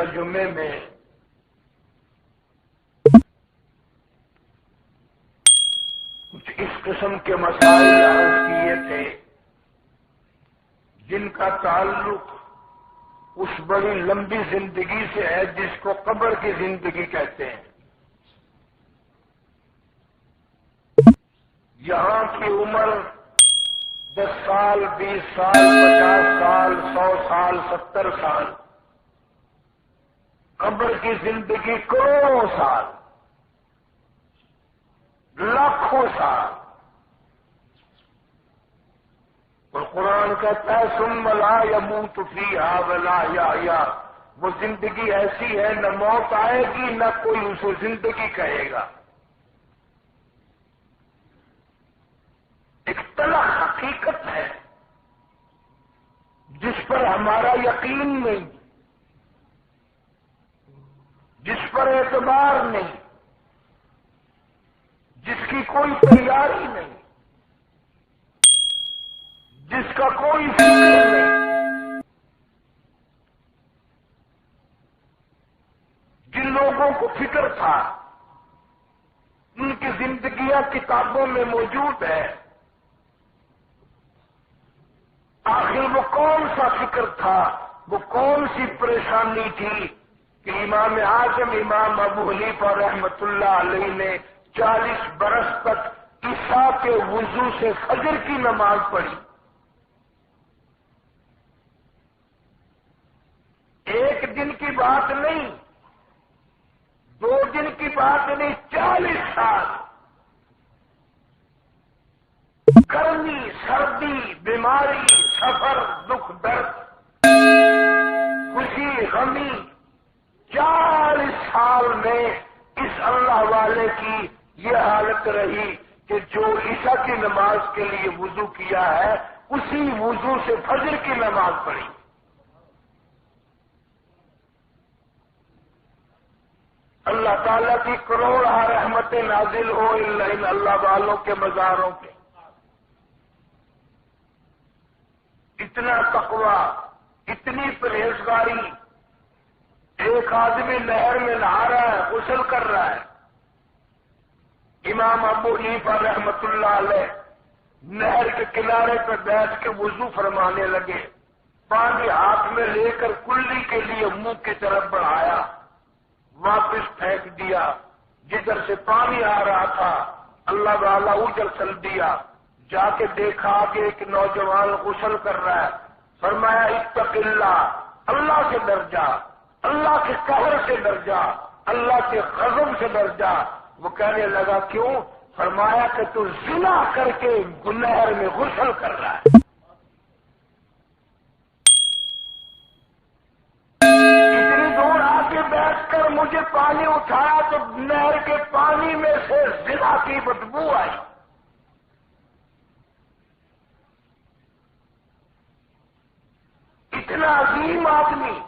گزشتہ جمعے میں کچھ اس قسم کے مسائل عرض کیے تھے جن کا تعلق اس بڑی لمبی زندگی سے ہے جس کو قبر کی زندگی کہتے ہیں۔ یہاں کی عمر 10 سال، 20 سال، 50 سال، 100 سال، 70 سال، قبر کی زندگی کروڑوں سال، لاکھوں سال۔ اور قرآن کہتا ہے ثم لا يموت فیہا ولا یحییٰ، وہ زندگی ایسی ہے نہ موت آئے گی نہ کوئی اسے زندگی کہے گا۔ ایک تلخ حقیقت ہے جس پر ہمارا یقین نہیں، جس پر اعتبار نہیں، جس کی کوئی تیاری نہیں، جس کا کوئی فکر نہیں۔ جن لوگوں کو فکر تھا ان کی زندگیاں کتابوں میں موجود ہے۔ آخر وہ کون سا فکر تھا، وہ کون سی پریشانی تھی کہ امام اعظم امام ابو حنیفہ رحمۃ اللہ علیہ نے 40 برس تک عشاء کے وضو سے فجر کی نماز پڑھی۔ ایک دن کی بات نہیں، 2 دن کی بات نہیں، 40 سال گرمی، سردی، بیماری، سفر، دکھ درد، خوشی، غمی، 40 سال میں اس اللہ والے کی یہ حالت رہی کہ جو عشاء کی نماز کے لیے وضو کیا ہے اسی وضو سے فجر کی نماز پڑھی۔ اللہ تعالیٰ کی کروڑ رحمتیں نازل ہو ان اللہ والوں کے مزاروں کے۔ اتنا تقوی، اتنی پرہیزگاری۔ ایک آدمی نہر میں نہا رہا ہے، غسل کر رہا ہے۔ امام ابو حنیفہ رحمۃ اللہ علیہ نہر کے کنارے پر بیٹھ کے وضو فرمانے لگے۔ پانی ہاتھ میں لے کر کلی کے لیے منہ کی طرف بڑھایا، واپس پھینک دیا۔ جدھر سے پانی آ رہا تھا اللہ والا ادھر چل دیا۔ جا کے دیکھا کہ ایک نوجوان غسل کر رہا ہے۔ فرمایا اتق اللہ، اللہ سے ڈر جا، اللہ کے قہر سے ڈر جا، اللہ کے غضب سے ڈر جا۔ وہ کہنے لگا کیوں؟ فرمایا کہ تو زنا کر کے نہر میں غسل کر رہا ہے۔ اتنی دور آ کے بیٹھ کر مجھے پانی اٹھایا تو نہر کے پانی میں سے زنا کی بدبو آئی۔ اتنا عظیم آدمی،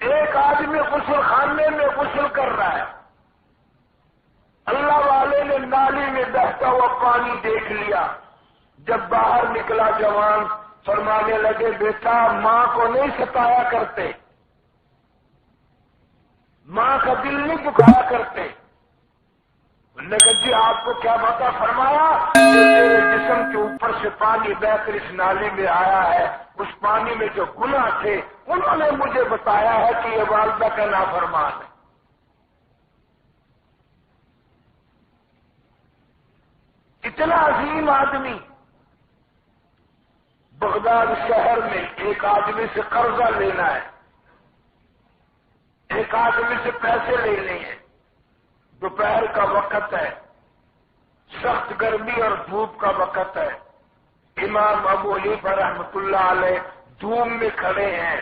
ایک آدمی غسل خانے میں غسل کر رہا ہے، اللہ والے نے نالی میں بہتا ہوا پانی دیکھ لیا۔ جب باہر نکلا جوان فرمانے لگے بیٹا ماں کو نہیں ستایا کرتے، ماں کا دل نہیں دکھایا کرتے۔ نے کہا جی آپ کو کیا پتا؟ فرمایا جو تیرے جسم کے اوپر سے پانی بہ کر اس نالی میں آیا ہے اس پانی میں جو گناہ تھے انہوں نے مجھے بتایا ہے کہ یہ والدہ کا نافرمان ہے۔ اتنا عظیم آدمی بغداد شہر میں ایک آدمی سے قرضہ لینا ہے، ایک آدمی سے پیسے لینے ہیں۔ دوپہر کا وقت ہے، سخت گرمی اور دھوپ کا وقت ہے۔ امام ابو حنیفہ رحمۃ اللہ علیہ دھوپ میں کھڑے ہیں۔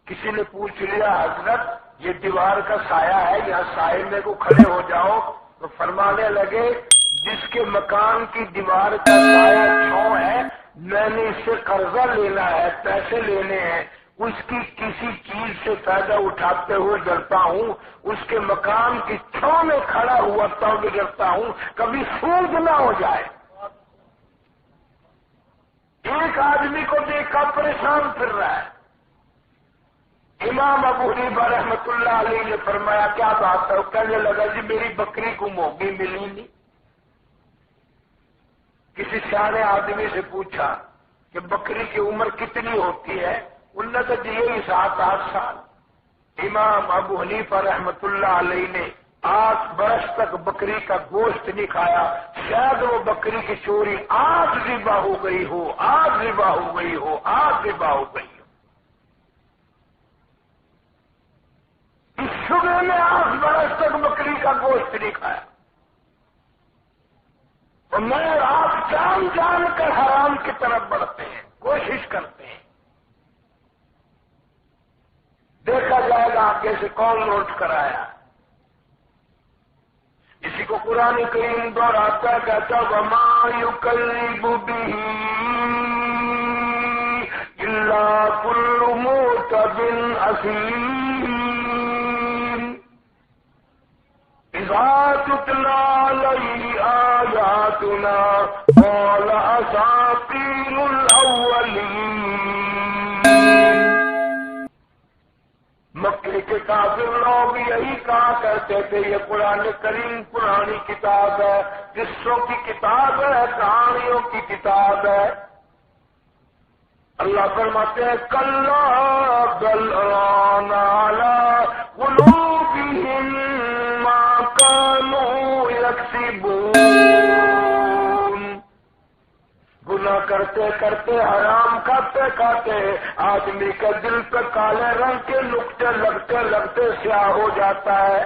کسی نے پوچھ لیا حضرت یہ دیوار کا سایہ ہے، یہاں سائے میں کو کھڑے ہو جاؤ۔ تو فرمانے لگے جس کے مکان کی دیوار کا سایہ چھاؤں ہے میں نے اس سے قرضہ لینا ہے، پیسے لینے ہیں، اس کی کسی چیز سے فائدہ اٹھاتے ہوئے ڈرتا ہوں، اس کے مکان کی چھاؤں میں کھڑا ہوا توبہ کرتا ہوں کبھی سود نہ ہو جائے۔ ایک آدمی کو دیکھا پریشان پھر رہا ہے، امام ابو حنیفہ رحمۃ اللہ علیہ نے فرمایا کیا بات ہے؟ وہ کہنے لگا جی میری بکری کو موگی ملی نہیں۔ کسی سیانے آدمی سے پوچھا کہ بکری کی عمر کتنی ہوتی ہے؟ انہوں نے کہا جی یہی 7-8 سال۔ امام ابو حنیفہ رحمۃ اللہ علیہ نے 8 برس تک بکری کا گوشت نہیں کھایا۔ شاید وہ بکری کی چوری آج ذبح ہو گئی ہو، آج ذبح ہو گئی ہو، آج ذبح ہو گئی ہو۔ اس صبح میں 8 برس تک بکری کا گوشت نہیں کھایا، اور میں آپ جان جان کر حرام کی طرف بڑھتے ہیں، کوشش کرتے ہیں۔ دیکھا جائے گا آگے سے کون لوٹ کر آیا۔ اسی کو قرآن کریم دہراتا ہے، کہتا وما یکذب بہ الا کل معتد اثیم اذا تتلی علیہ آیاتنا قال اساطیر الاولین۔ مکے کے کافر لوگ یہی کہا کرتے تھے یہ قرآن کریم پرانی کتاب ہے، قصوں کی کتاب ہے، کہانیوں کی کتاب ہے۔ اللہ فرماتے ہیں کلا بل ران علی قلوبہم ما کانوا یکسبون۔ گناہ کرتے کرتے، حرام کھاتے کھاتے آدمی کا دل پہ کالے رنگ کے نقطے لگتے لگتے سیاہ ہو جاتا ہے۔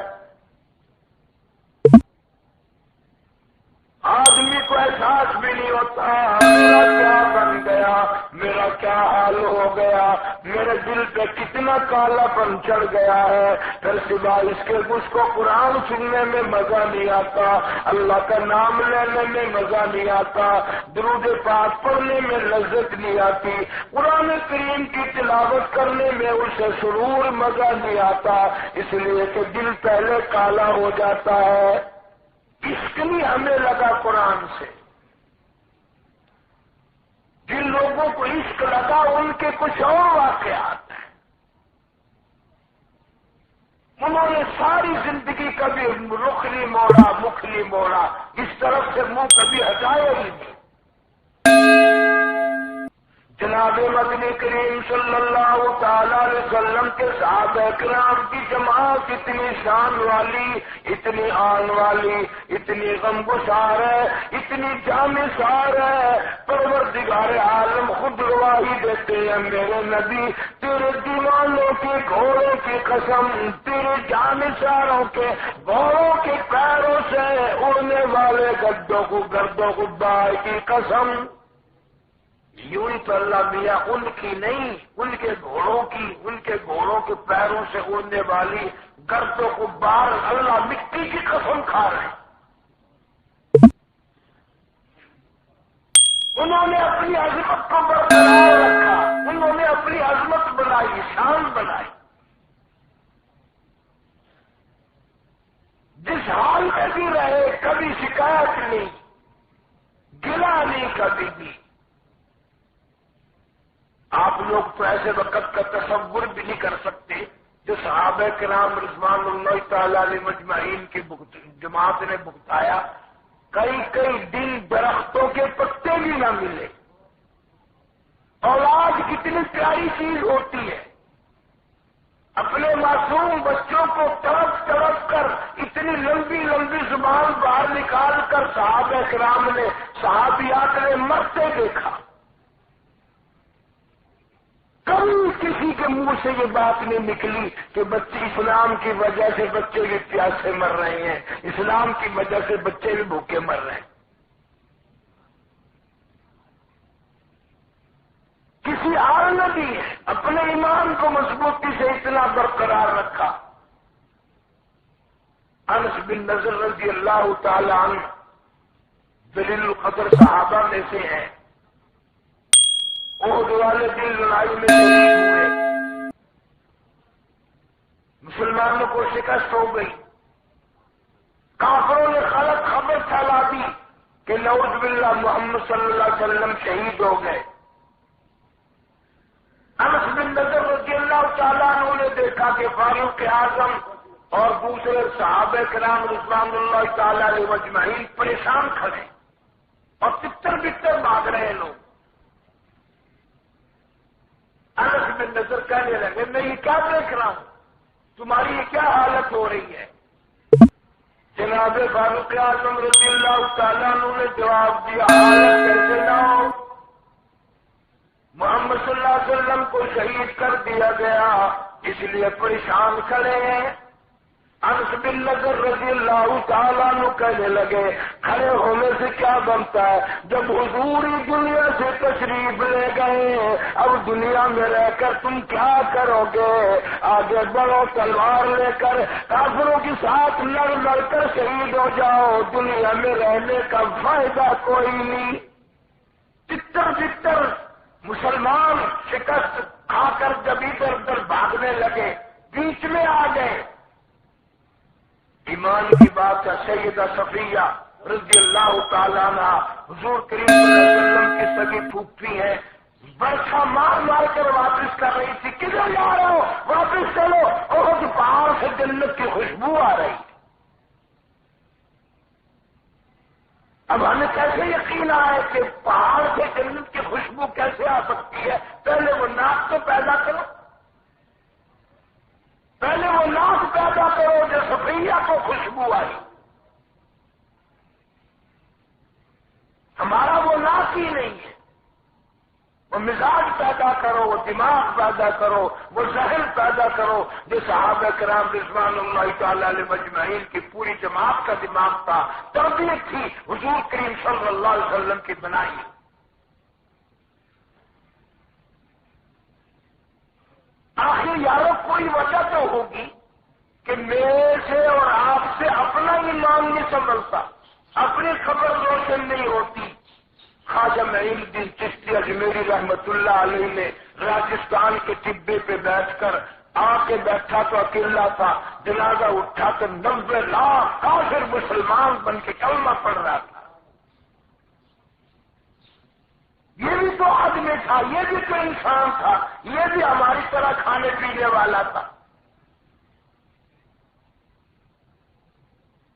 آدمی کو احساس بھی نہیں ہوتا میرا کیا بن گیا، میرا کیا حال ہو گیا، میرے دل پہ کتنا کالا پن چڑھ گیا ہے۔ پھر سوائے اس کے اس کو قرآن سننے میں مزہ نہیں آتا، اللہ کا نام لینے میں مزہ نہیں آتا، درود پاک پڑھنے میں لذت نہیں آتی، قرآن کریم کی تلاوت کرنے میں اسے سرور مزہ نہیں آتا، اس لیے کہ دل پہلے کالا ہو جاتا ہے۔ عشق نہیں ہمیں لگا قرآن سے۔ جن لوگوں کو عشق لگا ان کے کچھ اور واقعات ہیں، انہوں نے ساری زندگی کبھی رخ نہیں موڑا، مکھ نہیں موڑا، اس طرف سے منہ کبھی ہٹایا ہی نہیں۔ جناب مدنی کریم صلی اللہ تعالی علیہ وسلم کے صحابہ کرام کی جماعت اتنی شان والی، اتنی آن والی، اتنی غمگسار ہے، اتنی جانثار ہے، پروردگار عالم خود گواہی دیتے ہیں میرے نبی تیرے دیوانوں کے گھوڑوں کی قسم، تیرے جانثاروں کے گھوڑوں کے پیروں سے اڑنے والے گردوں غبار کی قسم۔ یوں ہی تو اللہ میاں ان کی نہیں، ان کے گھوڑوں کی، ان کے گھوڑوں کے پیروں سے اڑنے والی گرد و غبار اللہ مٹی کی قسم کھا رہے ہیں۔ انہوں نے اپنی عظمت کو برقرار رکھا، انہوں نے اپنی عظمت بنائی، شان بنائی۔ جس حال میں بھی رہے کبھی شکایت نہیں، گلا نہیں کبھی بھی۔ آپ لوگ تو ایسے وقت کا تصور بھی نہیں کر سکتے جو صحابہ کرام رضوان اللہ تعالی علیہ مجمعین کی جماعت نے بھگتایا۔ کئی دن درختوں کے پتے بھی نہ ملے۔ اولاد کتنی پیاری چیز ہوتی ہے، اپنے معصوم بچوں کو تڑپ تڑپ کر اتنی لمبی لمبی زبان باہر نکال کر صحابہ کرام نے، صحابیات نے مرتے دیکھا۔ کبھی کسی کے منہ سے یہ بات نہیں نکلی کہ بچے اسلام کی وجہ سے بچے بھی پیاسے مر رہے ہیں، اسلام کی وجہ سے بچے بھی بھوکے مر رہے ہیں۔ کسی اور نے بھی اپنے ایمان کو مضبوطی سے اتنا برقرار رکھا۔ انس بن نضر رضی اللہ تعالی عنہ جلیل القدر صحابہ میں سے ہیں۔ احد والے دن لڑائی میں شہید ہوئے، مسلمانوں کو شکست ہو گئی، کافروں نے غلط خبر پھیلا دی کہ نعوذ باللہ محمد صلی اللہ علیہ وسلم شہید ہو گئے۔ انس بن نضر رضی اللہ تعالیٰ عنہ نے دیکھا کہ فاروق اعظم اور دوسرے صحابہ کرام رضوان اللہ تعالیٰ علیہ اجمعین پریشان کھڑے اور تتر بتر بھاگ رہے ہیں لوگ. انس بن نضر کہنے لگے میں یہ کیا دیکھ رہا ہوں, تمہاری یہ کیا حالت ہو رہی ہے؟ جناب فاروق اعظم رضی اللہ تعالیٰ عنہ نے جواب دیا حالت کیسے نہ ہو, محمد صلی اللہ علیہ وسلم کو شہید کر دیا گیا اس لیے پریشان کھڑے ہیں. انس بن نضر رضی اللہ تعالیٰ عنہ کہنے لگے کھڑے ہونے سے کیا بنتا ہے, جب حضور ہی دنیا سے تشریف لے گئے اب دنیا میں رہ کر تم کیا کرو گے؟ آگے بڑھو, تلوار لے کر کافروں کے ساتھ لڑ کر شہید ہو جاؤ, دنیا میں رہنے کا فائدہ کوئی نہیں. تتر مسلمان شکست کھا کر جب ادھر ادھر بھاگنے لگے بیچ میں آ گئے. ایمان کی بات ہے, سیدہ صفیہ رضی اللہ تعالیٰ عنہ حضور کریم صلی اللہ علیہ وسلم کی سگی پھوپھی ہے, برچھا مار کر واپس کر رہی تھی. کدھر جا رہے ہو؟ واپس چلو, اور پہاڑ سے جنت کی خوشبو آ رہی ہے. اب ہمیں کیسے یقین آئے کہ پہاڑ سے جنت کی خوشبو کیسے آ سکتی ہے؟ پہلے وہ ناک تو پیدا کرو, پہلے وہ ناک پیدا کرو جو صفیہ کو خوشبو آئی. ہمارا وہ ناک ہی نہیں ہے. وہ مزاج پیدا کرو, وہ دماغ پیدا کرو, وہ ذہن پیدا کرو جو صحابہ کرام رضوان اللہ تعالی علیہ اجمعین کی پوری جماعت کا دماغ تھا, تربیت تھی حضور کریم صلی اللہ علیہ وسلم کی بنائی. آخر یارو کوئی وجہ تو ہوگی کہ میرے سے اور آپ سے اپنا ایمان نہیں سنبھلتا, اپنی خبر روشن نہیں ہوتی. خواجہ معین الدین چشتی اجمیری رحمت اللہ علیہ نے راجستھان کے ٹبے پہ بیٹھ کر آ کے بیٹھا تو اکیلا تھا, جنازہ اٹھا تو 90 لاکھ کافر مسلمان بن کے کلمہ پڑھ رہا تھا. یہ بھی تو آدمی تھا, یہ بھی تو انسان تھا, یہ بھی ہماری طرح کھانے پینے والا تھا.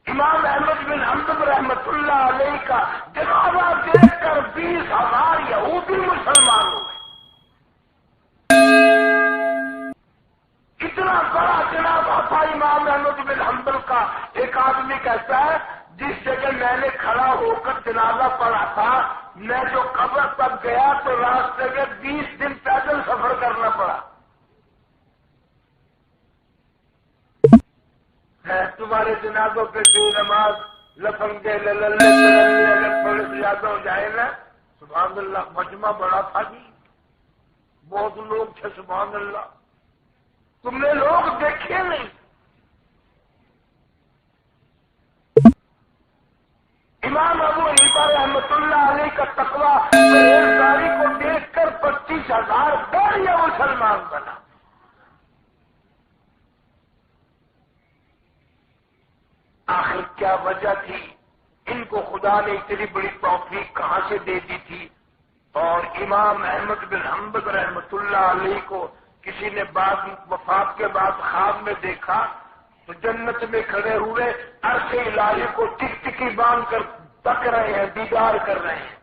امام احمد بن حنبل رحمت اللہ علیہ کا جنازہ دیکھ کر 20,000 یہودی مسلمان ہو گئے. اتنا بڑا جنازہ تھا امام احمد بن حنبل کا. ایک آدمی کہتا ہے جس جگہ میں نے کھڑا ہو کر جنازہ پڑھا تھا, میں جو قبر تک گیا تو راستے میں 20 دن پیدل سفر کرنا پڑا. تمہارے جنازوں پہ بے نماز لفنگے للے اگر تھوڑے سے زیادہ ہو جائے نا, سبحان اللہ, مجمع بڑا تھا جی, بہت لوگ تھے, سبحان اللہ. تم نے لوگ دیکھے نہیں. امام ابو حنیفہ رحمت اللہ علیہ کا تقویٰ پرہیزگاری کو دیکھ کر 25,000 بڑھیا مسلمان بنا. آخر کیا وجہ تھی؟ ان کو خدا نے اتنی بڑی توفیق کہاں سے دے دی تھی؟ اور امام احمد بن حنبل رحمت اللہ علیہ کو کسی نے بعد وفات کے بعد خواب میں دیکھا تو جنت میں کھڑے ہوئے عرش الہی کو ٹکٹکی باندھ کر تک رہے ہیں, دیدار کر رہے ہیں.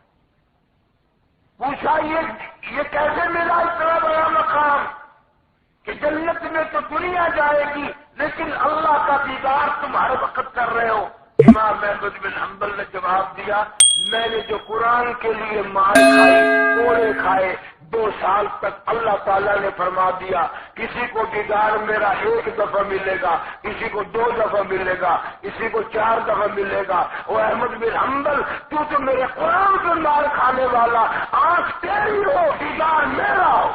پوچھا یہ کیسے ملا اتنا بڑا مقام کہ جنت میں تو دنیا جائے گی لیکن اللہ کا دیدار تم ہر وقت کر رہے ہو؟ امام احمد بن حنبل نے جواب دیا میں نے جو قرآن کے لیے مار کھائی, کوڑے کھائے, 2 سال تک اللہ تعالیٰ نے فرما دیا کسی کو دیدار میرا 1 دفعہ ملے گا, کسی کو 2 دفعہ ملے گا, کسی کو 4 دفعہ ملے گا. وہ احمد بن حنبل تو میرے قرآن سے مار کھانے والا, آنکھ تیری ہو دیدار میرا ہو.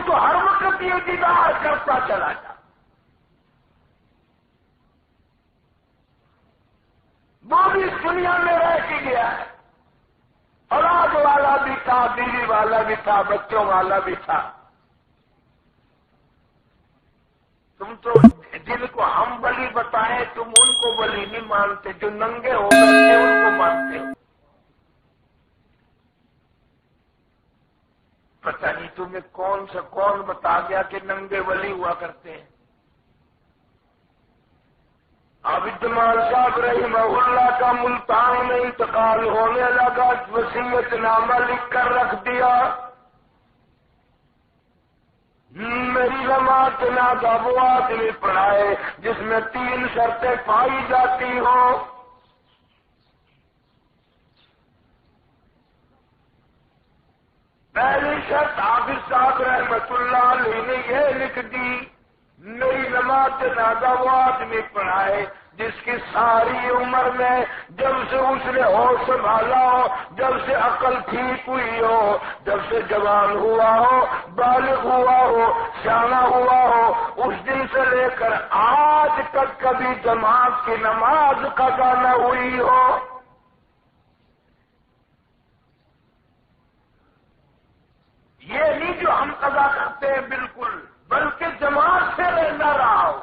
تو ہر وقت یہ دیدار کرتا چلا جا. وہ بھی اس دنیا میں رہ کے گیا ہے, اولاد والا بھی تھا, بیوی والا بھی تھا, بچوں والا بھی تھا. تم تو جن کو ہم ولی بتائیں تم ان کو ولی نہیں مانتے, جو ننگے ہو گئے ان کو مانتے ہو. پتہ نہیں تمہیں کون سا کون بتا گیا کہ ننگے ولی ہوا کرتے ہیں۔ عابد جمال صاحب رحمہ اللہ کا ملتان میں انتقال ہونے لگا، وصیت نامہ لکھ کر رکھ دیا، میری نماز جنازہ وہ آدمی پڑھائے جس میں 3 شرطیں پائی جاتی ہوں۔ پہلی شرط حافظ صاحب رحمت اللہ علیہ نے یہ لکھ دی، میری نماز جنازہ وہ آدمی پڑھائے جس کی ساری عمر میں جب سے اس نے ہوش سنبھالا ہو، جب سے عقل ٹھیک ہوئی ہو، جب سے جوان ہوا ہو، بالغ ہوا ہو، سیاںا ہوا ہو، اس دن سے لے کر آج تک کبھی جماعت کی نماز قضا نہ ہوئی ہو۔ یہ نہیں جو ہم قضا کرتے ہیں بالکل، بلکہ جماعت سے رہنا رہا ہو،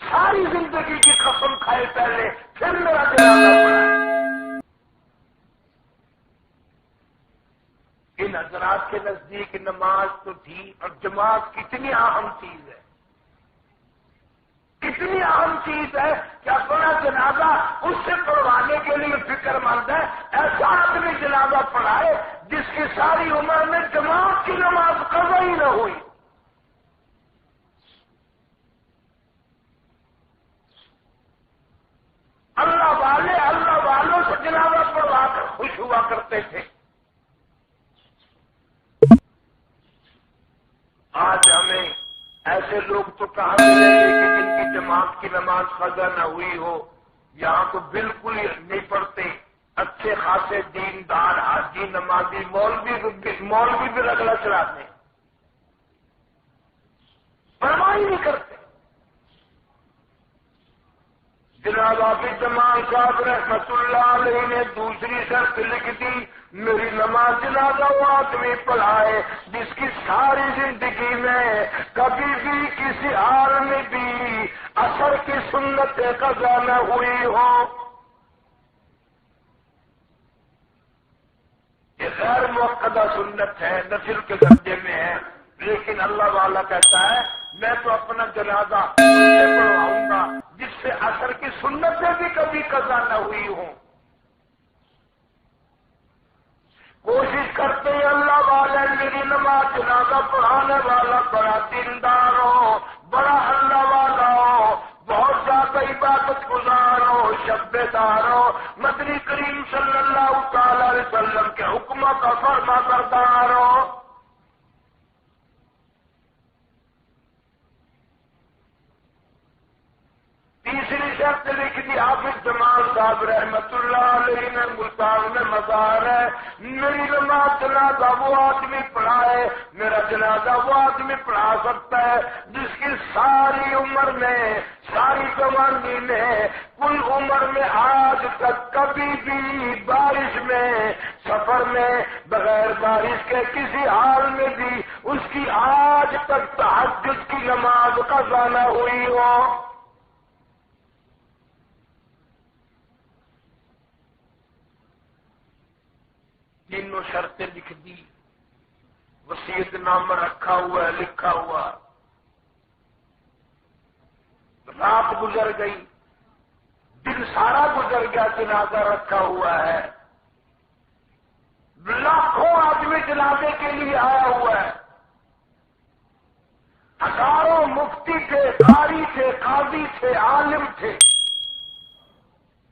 ساری زندگی کی قسم کھائے پہلے پھر میرا جنازہ پڑا ہے۔ ان حضرات کے نزدیک نماز تو تھی، اور جماعت کتنی اہم چیز ہے، اتنی اہم چیز ہے کہ اپنا جنازہ اس سے پڑھوانے کے لیے فکر مند ہے، ایسا آدمی جنازہ پڑھائے جس کی ساری عمر میں جماعت کی نماز قضا ہی نہ ہوئی۔ اللہ والوں سے جنازہ پڑھوا کر خوش ہوا کرتے تھے۔ آج ہمیں ایسے لوگ تو کہاں ملیں گے کہ جن کی جماعت کی نماز قضا نہ ہوئی ہو؟ یہاں تو بالکل ہی نہیں پڑھتے، اچھے خاصے دیندار حاجی نمازی مولوی بھی رگڑا چلاتے، پرواہ ہی نہیں کرتے۔ جناب حافظ جمال صاحب رحمت اللہ علیہ نے دوسری شرط لکھ دی، میری نماز جنازہ وہ آدمی پڑھائے جس کی ساری زندگی میں کبھی بھی کسی حال میں بھی اثر کی سنت قضا نہ ہوئی ہو۔ یہ غیر موقدہ سنت ہے، نفل کے درجے میں ہے، لیکن اللہ والا کہتا ہے میں تو اپنا جنازہ اس سے پڑھواؤں گا جس سے اثر کی سنتیں بھی کبھی قضا نہ ہوئی ہوں۔ کوشش کرتے ہیں اللہ والے میری نماز جنازہ پڑھانے والا بڑا دیندار ہو، بڑا اللہ والا ہو، بہت زیادہ عبادت گزار ہو، شب دار ہو، مدنی کریم صلی اللہ تعالی علیہ وسلم کے حکموں کا فرما بردار ہو۔ تیسری شرط لکھ دی حافظ جمال صاحب رحمت اللہ علیہ نے، ملتان میں مزار ہے، میری نماز جنازہ وہ آدمی پڑھائے، میرا جنازہ وہ آدمی پڑھا سکتا ہے جس کی ساری عمر میں، ساری جوانی میں، کل عمر میں آج تک کبھی بھی بارش میں، سفر میں، بغیر بارش کے کسی حال میں بھی اس کی آج تک تہجد کی نماز قضا نہ ہوئی ہو۔ تینوں شرطیں لکھ دی، وصیت نامہ رکھا ہوا ہے، لکھا ہوا، رات گزر گئی، دن سارا گزر گیا، جنازہ رکھا ہوا ہے، لاکھوں آدمی جنازے کے لیے آیا ہوا ہے، ہزاروں مفتی تھے، قاری تھے، قاضی تھے، عالم تھے،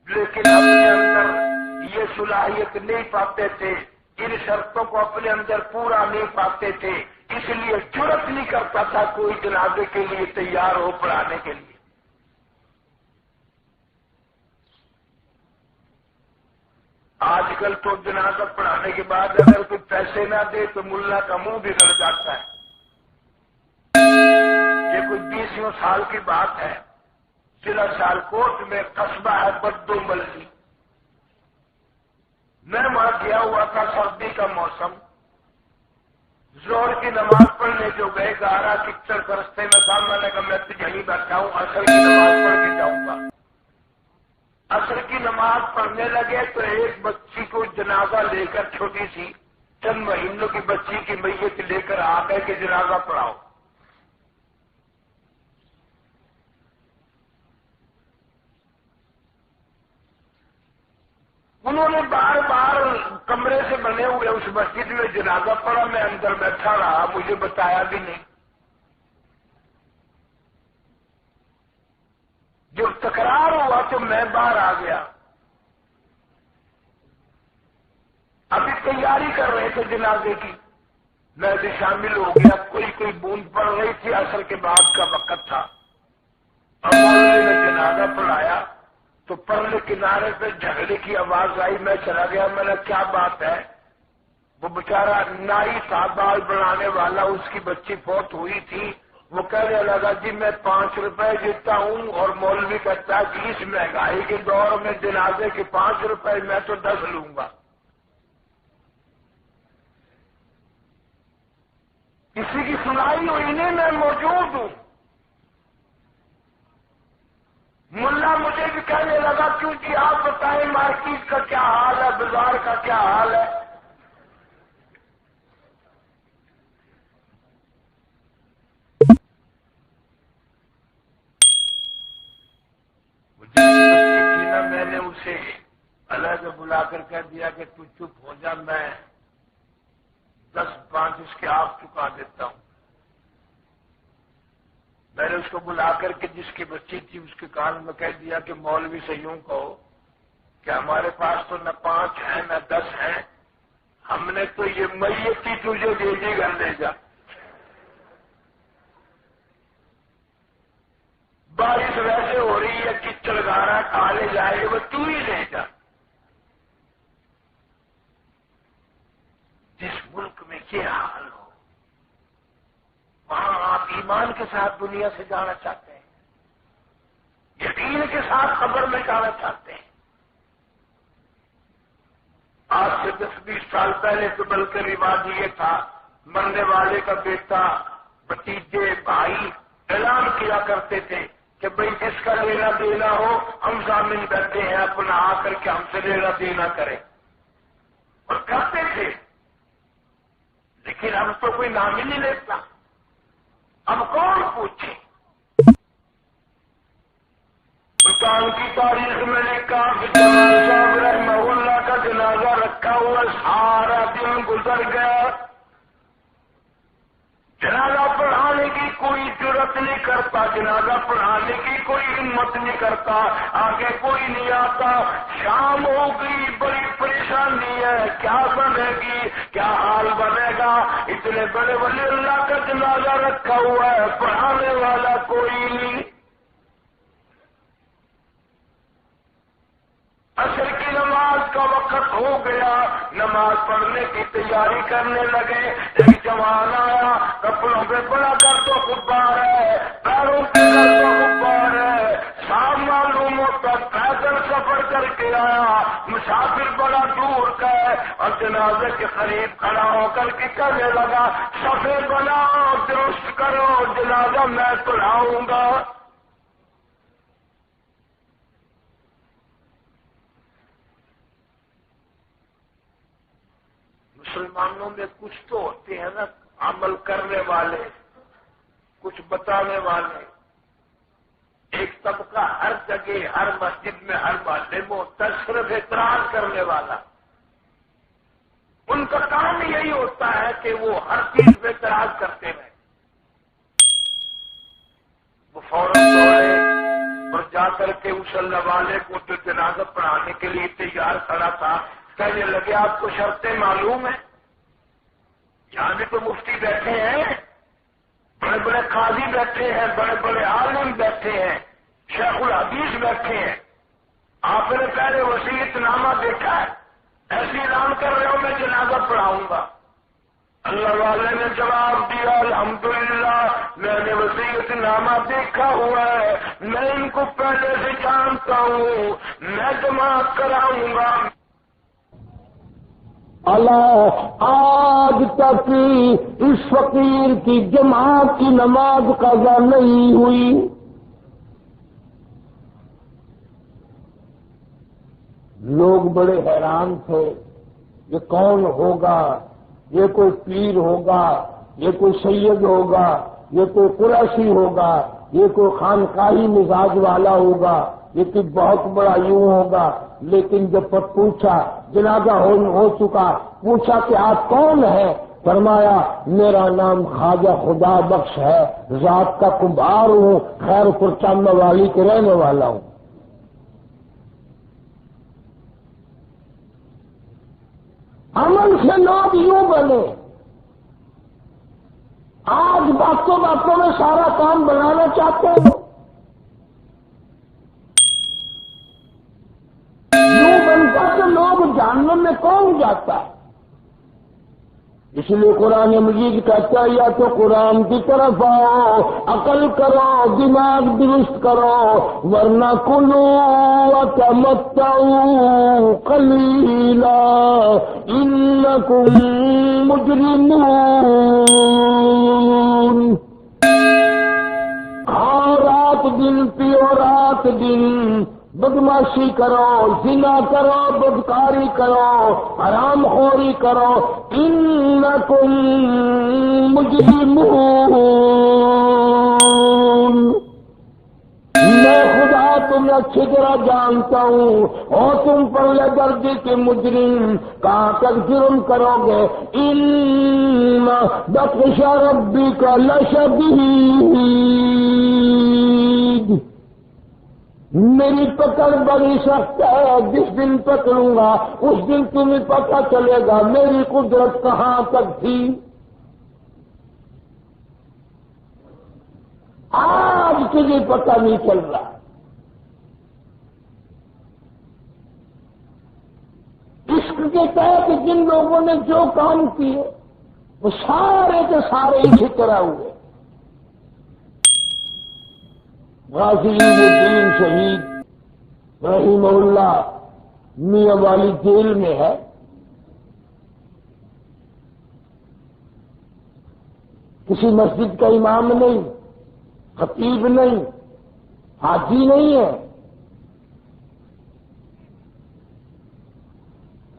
لیکن اپنے اندر یہ صلاحیت نہیں پاتے تھے، ان شرطوں کو اپنے اندر پورا نہیں پاتے تھے، اس لیے جرأت نہیں کرتا تھا کوئی جنازے کے لیے تیار ہو پڑھانے کے لیے۔ آج کل تو جنازہ پڑھانے کے بعد اگر کوئی پیسے نہ دے تو ملا کا منہ بگڑ جاتا ہے۔ یہ کوئی 20 سال کی بات ہے، ضلع سیالکوٹ میں قصبہ ہے بدو ملزی، میں وہاں گیا ہوا تھا، سردی کا موسم، زہر کی نماز پڑھنے جو گئے، گارا کچڑ کا رستے میں تھا، میں نے کہا میں تو یہیں بیٹھا ہوں، عصر کی نماز پڑھ کے جاؤں گا۔ عصر کی نماز پڑھنے لگے تو ایک بچی کو جنازہ لے کر، چھوٹی سی چند مہینوں کی بچی کی میت لے کر آ گئے کہ جنازہ پڑھاؤ. انہوں نے بار بار کمرے سے بنے ہوئے اس مسجد میں جنازہ پڑھا. میں اندر بیٹھا رہا, مجھے بتایا بھی نہیں. جب تکرار ہوا تو میں باہر آ گیا. ابھی تیاری کر رہے تھے جنازے کی, میں بھی شامل ہو گیا. کوئی بوند پڑ رہی تھی, عصر کے بعد کا وقت تھا. اب مولوی نے جنازہ پڑھایا تو پرلے کنارے پہ جھگڑے کی آواز آئی. میں چلا گیا, میں نے کیا بات ہے؟ وہ بیچارہ نائی تھا, بال بنانے والا, اس کی بچی فوت ہوئی تھی. وہ کہنے لگا جی میں 5 روپے دیتا ہوں, اور مولوی کہتا ہے کہ اس مہنگائی کے دور میں جنازے کے 5 روپے, میں تو 10 لوں گا. کسی کی سنائی ہوئی نہیں, میں موجود ہوں. ملا مجھے بھی کہنے لگا کیوں جی آپ بتائیں مارکیٹ کا کیا حال ہے, بازار کا کیا حال ہے. مجھے بچی تھی نا, میں نے اسے الگ بلا کر کہہ دیا کہ تو چپ ہو جا, میں 10-5 اس کے آپ چکا دیتا ہوں. میں نے اس کو بلا کر کے جس کی بچی تھی اس کے کان میں کہہ دیا کہ مولوی سے یوں کہو کہ ہمارے پاس تو نہ 5 ہیں نہ 10 ہیں, ہم نے تو یہ میت ہی تجھے دے دی, گھر لے جا. بارش ویسے ہو رہی ہے, کچڑ گارا کھالے جائے, وہ تو ہی لے جا. جس ملک میں یہ حال ہو وہاں آپ ایمان کے ساتھ دنیا سے جانا چاہتے ہیں, یقین کے ساتھ قبر میں جانا چاہتے ہیں. آج سے 10-20 سال پہلے تو بلکہ رواج یہ تھا, مرنے والے کا بیٹا, بھتیجے, بھائی اعلان کیا کرتے تھے کہ بھئی جس کا لینا دینا ہو ہم ضامن بیٹھے ہیں, اپنا آ کر کے ہم سے لینا دینا کرے, اور کرتے تھے. لیکن اب تو کوئی نام ہی نہیں لیتا. اب کون پوچھے؟ ملتان کی تاریخ میں لکھا کہ جمال صاحب رحمہ اللہ کا جنازہ رکھا ہوا, سارا دن گزر گیا. جنازہ پڑھانے کی کوئی جرت نہیں کرتا, جنازہ پڑھانے کی کوئی ہمت نہیں کرتا, آگے کوئی نہیں آتا. شام ہو گئی, بڑی پریشانی ہے, کیا بنے گی, کیا حال بنے گا. اتنے بڑے ولی اللہ کا جنازہ رکھا ہوا ہے, پڑھانے والا کوئی نہیں. عصر کی نماز کا وقت ہو گیا, نماز پڑھنے کی تیاری کرنے لگے. ایک جوان آیا, کپڑوں پہ بڑا درد و غبار ہے, پیروں پہ درد و غبار ہے. صاف معلوم ہوتا پیدل سفر کر کے آیا, مسافر بڑا دور کا ہے, اور جنازے کے قریب کھڑا ہو کر کے کہنے لگا صفے بناؤ, درست کرو, جنازہ میں پڑھاؤں گا. مسلمانوں میں کچھ تو ہوتے ہیں نا عمل کرنے والے, کچھ بتانے والے. ایک طبقہ ہر جگہ, ہر مسجد میں, ہر محلے میں ہوتا ہے صرف اعتراض کرنے والا. ان کا کام یہی ہوتا ہے کہ وہ ہر چیز پہ اعتراض کرتے ہیں. وہ فوراً دوڑے اور جا کر کے اس اللہ والے کو جو جنازہ پڑھانے کے لیے تیار کھڑا تھا کہنے لگے آپ کو شرطیں معلوم ہیں؟ یہاں بھی تو مفتی بیٹھے ہیں, بڑے بڑے قاضی بیٹھے ہیں, بڑے بڑے عالم بیٹھے ہیں, شیخ الحدیث بیٹھے ہیں. آپ نے پہلے وصیت نامہ دیکھا ہے, ایسے اعلان کر رہے ہو میں جنازہ پڑھاؤں گا. اللہ والے نے جواب دیا الحمدللہ میں نے وصیت نامہ دیکھا ہوا ہے, میں ان کو پہلے سے جانتا ہوں, میں جماعت کراؤں گا. اللہ آج تک اس فقیر کی جماعت کی نماز قضا نہیں ہوئی. لوگ بڑے حیران تھے یہ کون ہوگا یہ کوئی پیر ہوگا، یہ کوئی سید ہوگا، یہ کوئی قریشی ہوگا، یہ کوئی خانقاہی مزاج والا ہوگا، یہ کوئی بہت بڑا یوں ہوگا. لیکن جب پوچھا، جنازہ ہو چکا، پوچھا کہ آپ کون ہیں؟ فرمایا میرا نام خواجہ خدا بخش ہے، ذات کا کمبھار ہوں، خیر پور چاندہ والی کے رہنے والا ہوں. عمل سے لوگ یوں بنے. آج باتوں باتوں میں سارا کام بنانا چاہتے ہیں. یوں بنتا کہ لوگ جہنم میں کون جاتا ہے. اس لیے قرآن مجید کہتا ہے یا تو قرآن کی طرف آؤ، عقل کرو، دماغ درست کرو، ورنہ کلو وتمتعوا قلیلا انکم مجرمون. کھاؤ رات دن، پیو رات دن، بدماشی کرو، زنا کرو، بدکاری کرو، حرام خوری کرو، انکم مجرمون. میں خدا تمہیں اچھی طرح جانتا ہوں اور تم پر درجے کے مجرم. کہاں تک جرم کرو گے؟ ان بطش ربک لشدید، میری پکڑ بڑی سخت ہے. جس دن پکڑوں گا اس دن تمہیں پتہ چلے گا میری قدرت کہاں تک تھی. آج تجھے پتہ نہیں چل رہا. عشق کے تحت جن لوگوں نے جو کام کیے وہ سارے کے سارے اسی طرح ہوئے. غازی الدین شہید رحمہ اللہ میاں والی جیل میں ہے. کسی مسجد کا امام نہیں، خطیب نہیں، حاجی نہیں ہے،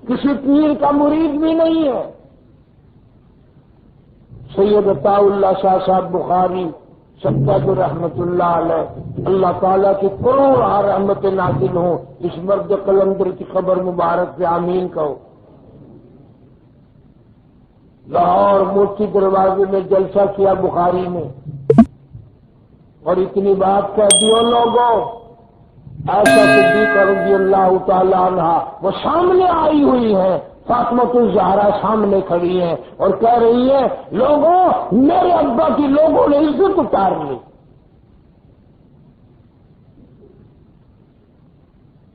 کسی پیر کا مرید بھی نہیں ہے. سید عطا اللہ شاہ صاحب بخاری سبت رحمت اللہ علیہ، اللہ تعالیٰ کی کروڑ رحمت نازل ہوں اس مرد قلندر کی خبر مبارک سے آمین کہو. لاہور موتی دروازے میں جلسہ کیا بخاری میں، اور اتنی بات کہہ دیو لوگوں، ایسا صدیقہ رضی اللہ تعالی عنہ وہ سامنے آئی ہوئی ہے، فاطمۃ الزہرا سامنے کھڑی ہیں اور کہہ رہی ہے لوگوں میرے ابا کی لوگوں نے عزت اتار لی.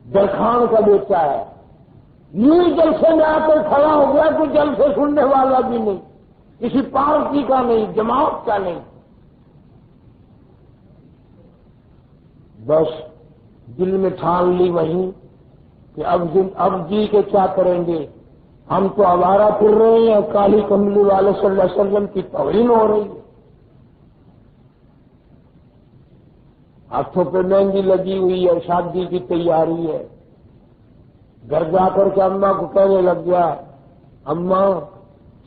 درخان کا بیٹا ہے، یوں جلسے میں آ کر کھڑا ہو گیا، کوئی جلسے سننے والا بھی نہیں، کسی پارٹی کا نہیں، جماعت کا نہیں. بس دل میں ٹھان لی وہیں کہ اب جی کے کیا کریں گے، ہم تو آوارہ پھر رہے ہیں، کالی کملی والے صلی اللہ علیہ وسلم کی توہین ہو رہی ہے. ہاتھوں پہ مہندی لگی ہوئی ہے، شادی کی تیاری ہے. گھر جا کر کے اماں کو کہنے لگ گیا اماں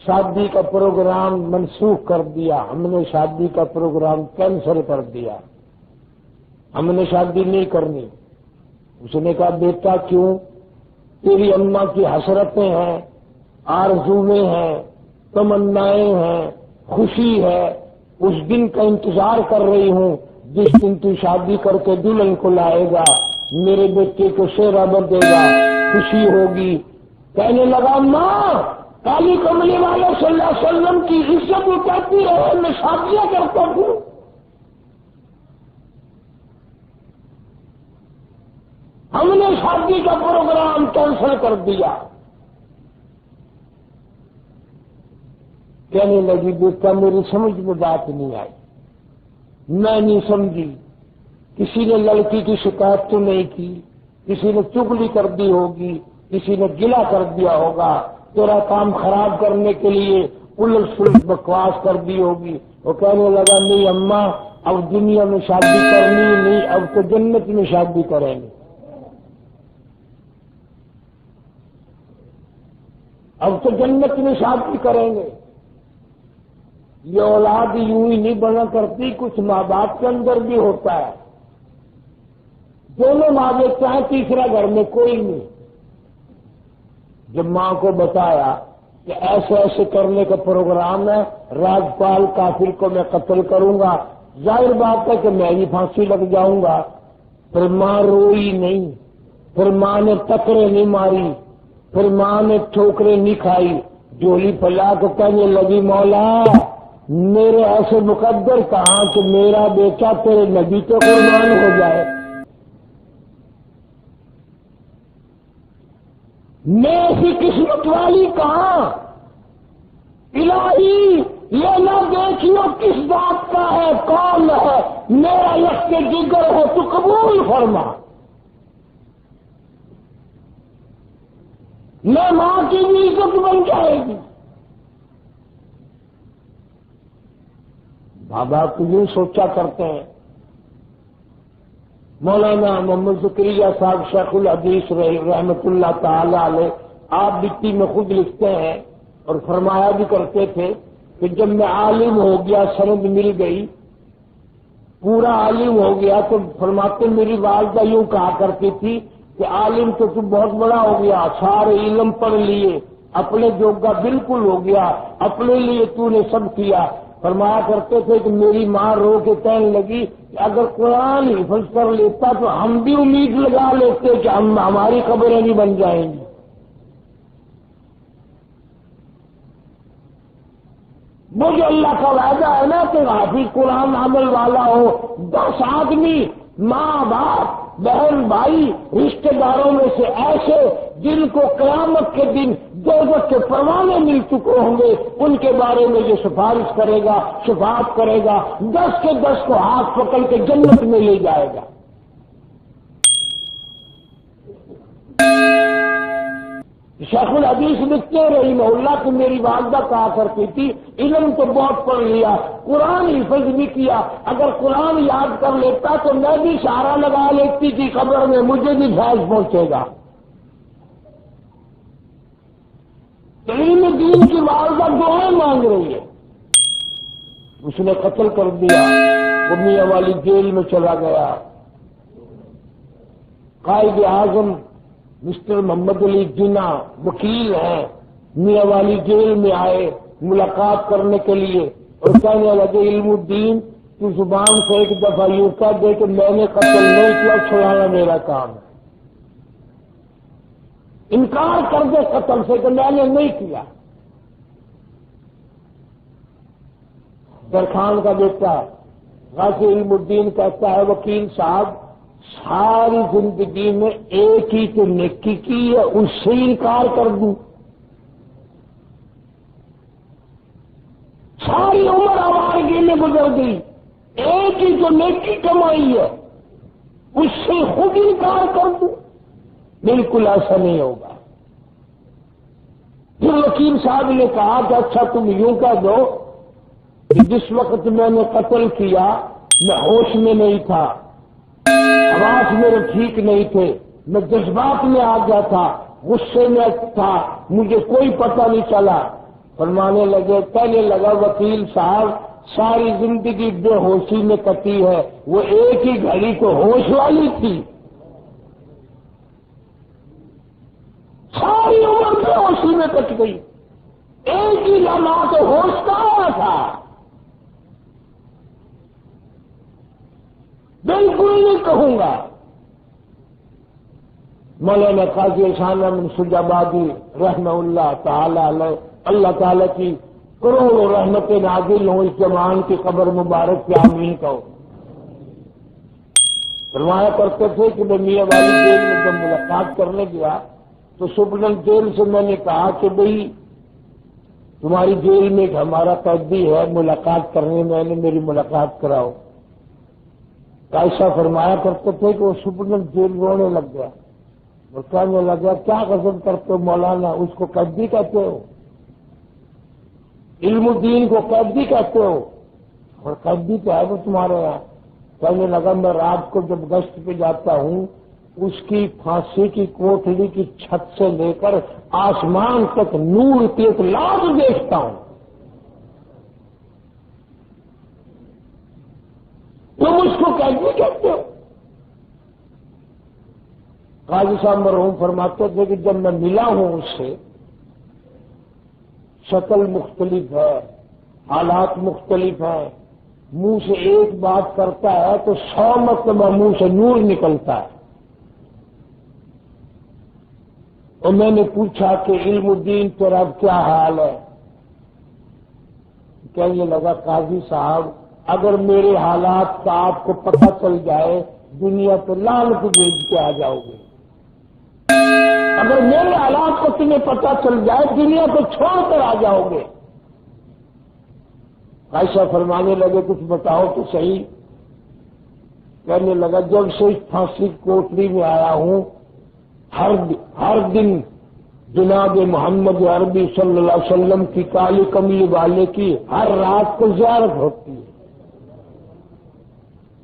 شادی کا پروگرام منسوخ کر دیا، ہم نے شادی کا پروگرام کینسل کر دیا، ہم نے شادی نہیں کرنی. اس نے کہا بیٹا کیوں؟ تیری اماں کی حسرتیں ہیں، آرزویں ہیں، تمنائیں ہیں، خوشی ہے، اس دن کا انتظار کر رہی ہوں جس دن تو شادی کر کے دلہن کو لائے گا، میرے بیٹے کو شیرہ بدے گا، خوشی ہوگی. کہنے لگا ماں کالی کملی والے صلی اللہ علیہ وسلم کی عزت اٹھاتی ہے، میں شادیاں کرتا ہوں. ہم نے شادی کا پروگرام کینسل کر دیا. کہنے لگی بیٹا میری سمجھ میں بات نہیں آئی، میں نہیں سمجھی. کسی نے لڑکی کی شکایت تو نہیں کی، کسی نے چگلی کر دی ہوگی، کسی نے گلا کر دیا ہوگا، تیرا کام خراب کرنے کے لیے الٹ پلٹ بکواس کر دی ہوگی. وہ کہنے لگا نہیں اماں اب دنیا میں شادی کرنی نہیں، اب تو جنت میں شادی کریں گے. اب تو جنت میں شادی کریں گے. یہ اولاد یوں ہی نہیں بنا کرتی، کچھ ماں باپ کے اندر بھی ہوتا ہے. دونوں ماں بیٹے ہیں، تیسرا گھر میں کوئی نہیں. جب ماں کو بتایا کہ ایسے ایسے کرنے کا پروگرام ہے، راجپال کافر کو میں قتل کروں گا، ظاہر بات ہے کہ میں بھی پھانسی لگ جاؤں گا. پھر ماں روئی نہیں، پھر ماں نے ٹکرے نہیں ماری، پھر ماں نے ٹھوکریں نہیں کھائی. جولی پلا کو کہنے لگی مولا میرے ایسے مقدر کہاں کہ میرا بیٹا تیرے نبی کے قربان ہو جائے. میں ایسی قسمت والی کہاں. الہی یہ نہ دیکھیو کس بات کا ہے، کون ہے، میرا یخ جگر ہے تو قبول فرما. میں ماں کی بھی عزت بن جائے گی. بابا کیوں سوچا کرتے ہیں. مولانا محمد زکریا صاحب شیخ الحدیث رحمت اللہ تعالی علیہ آپ بتی میں خود لکھتے ہیں اور فرمایا بھی کرتے تھے کہ جب میں عالم ہو گیا، سند مل گئی، پورا عالم ہو گیا، تو فرماتے میری والدہ یوں کہا کرتی تھی کہ عالم تو تم بہت بڑا ہو گیا، سارے علم پڑھ لیے، اپنے جوگا بالکل ہو گیا، اپنے لیے تو نے سب کیا. فرمایا کرتے تھے کہ میری ماں رو کے کہنے لگی کہ اگر قرآن حفظ کر لیتا تو ہم بھی امید لگا لیتے کہ ہماری قبریں نہیں بن جائیں گی. مجھے اللہ کا وعدہ ہے نا کہ حافظ قرآن عمل والا ہو. 10 آدمی ماں باپ بہن بھائی رشتہ داروں میں سے ایسے جن کو قیامت کے دن دوزخ کے پروانے مل چکے ہوں گے، ان کے بارے میں جو سفارش کرے گا، شفاعت کرے گا، 10 کے 10 کو ہاتھ پکڑ کے جنت میں لے جائے گا. شیخ الحدیث لکھتے رہی اللہ کہ میری والدہ کہا کرتی تھی علم تو بہت پڑھ لیا، قرآن حفظ بھی کیا، اگر قرآن یاد کر لیتا تو میں بھی سہارا لگا لیتی تھی قبر میں، مجھے بھی فیض پہنچے گا. علم دین کی والدہ دعائیں مانگ رہی ہے. اس نے قتل کر دیا، وہ میاں والی جیل میں چلا گیا. قائد اعظم مسٹر محمد علی جناح وکیل ہیں، میاں والی جیل میں آئے ملاقات کرنے کے لیے اور کہنے لگے علم الدین تو زبان سے ایک دفعہ یوں کہہ دے کہ میں نے قتل نہیں کیا، چھڑانا میرا کام ہے. انکار کر دے قتل سے کہ میں نے نہیں کیا. درخان کا بیٹا غازی علم الدین کہتا ہے وکیل صاحب ساری زندگی میں ایک ہی تو نیکی کی ہے، اس سے انکار کر دوں. ساری عمر آوارگی میں گزر گئی، ایک ہی تو نیکی کمائی ہے، اس سے خود انکار کر دوں. بالکل ایسا نہیں ہوگا. پھر وکیل صاحب نے کہا کہ اچھا تم یوں کہہ دو کہ جس وقت میں نے قتل کیا میں ہوش میں نہیں تھا، حواس میرے ٹھیک نہیں تھے، میں جذبات میں آ گیا تھا، غصے میں تھا، مجھے کوئی پتہ نہیں چلا. فرمانے لگے کہنے لگا وکیل صاحب ساری زندگی بے ہوشی میں کٹی ہے، وہ ایک ہی گھڑی تو ہوش والی تھی. ساری عمر بے ہوشی میں کٹ گئی، ایک ہی لمحہ تو ہوش کا آیا تھا. بالکل نہیں کہوں گا. مولانا قاضی احسان احمد سجابادی رحمہ اللہ تعالی علیہ، اللہ تعالی کی کروڑوں رحمتیں نازل ہوں اس جوان کی قبر مبارک پہ آمین کہو. فرمایا کرتے تھے کہ میں میاں والی جیل میں جب ملاقات کرنے گیا تو سپرڈنٹ جیل سے میں نے کہا کہ بھئی تمہاری جیل میں ایک ہمارا قیدی ہے، ملاقات کرنے میں نے میری ملاقات کراؤ. ایسا فرمایا کرتے تھے کہ وہ سپرڈنٹ جیل رونے لگ گیا اور کہنے لگا کیا غضب کرتے ہو مولانا، اس کو قیدی کہتے ہو، علم الدین کو قیدی کہتے ہو، اور قیدی تو ہے وہ تمہارے یہاں. کہنے لگا میں رات کو جب گشت پہ جاتا ہوں اس کی پھانسی کی کوٹڑی کی چھت سے لے کر آسمان تک نور کی ایک لاج دیکھتا ہوں. تم اس کو کیسے کہتے ہو؟ قاضی صاحب مرحوم فرماتے تھے کہ جب میں ملا ہوں اس سے، شکل مختلف ہے، حالات مختلف ہیں، منہ سے ایک بات کرتا ہے تو 100 مرتبہ منہ سے نور نکلتا ہے. اور میں نے پوچھا کہ علم الدین تیرا کیا حال ہے؟ کہنے لگا قاضی صاحب اگر میرے حالات کا آپ کو پتہ چل جائے دنیا پہ لعنت بھیج کے آ جاؤ گے. اگر میرے حالات کو تمہیں پتہ چل جائے دنیا کو چھوڑ کر آ جاؤ گے. عائشہ فرمانے لگے کچھ بتاؤ تو صحیح. کہنے لگا جب سے اس پھانسی کوٹڑی میں آیا ہوں ہر دن جناب محمد عربی صلی اللہ علیہ وسلم کی کالی کملی والے کی ہر رات کو زیارت ہوتی ہے.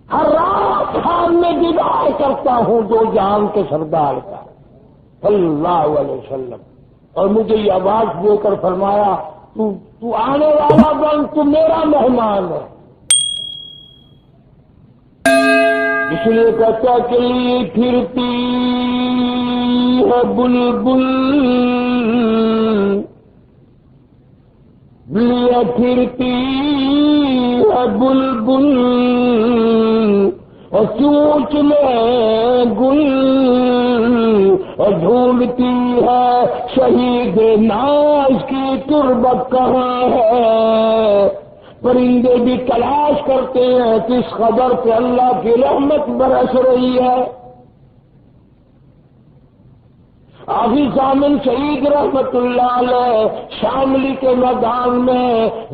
ہر رات سامنے دیدار کرتا ہوں دو جہان کے سردار کا صلی اللہ علیہ وسلم. اور مجھے یہ آواز دے کر فرمایا تو آنے والا بن، تو میرا مہمان ہے. اس لیے کہتا کہ لیے پھرتی ہے بلبل، لیے پھرتی ہے بلبل اور چونچ میں گل، اور ڈھونڈتی ہے شہید ناز کی تربت کہاں ہے. پرندے بھی تلاش کرتے ہیں کس قدر پہ اللہ کی رحمت برس رہی ہے. حافظ ضامن شہید رحمت اللہ علیہ شاملی کے میدان میں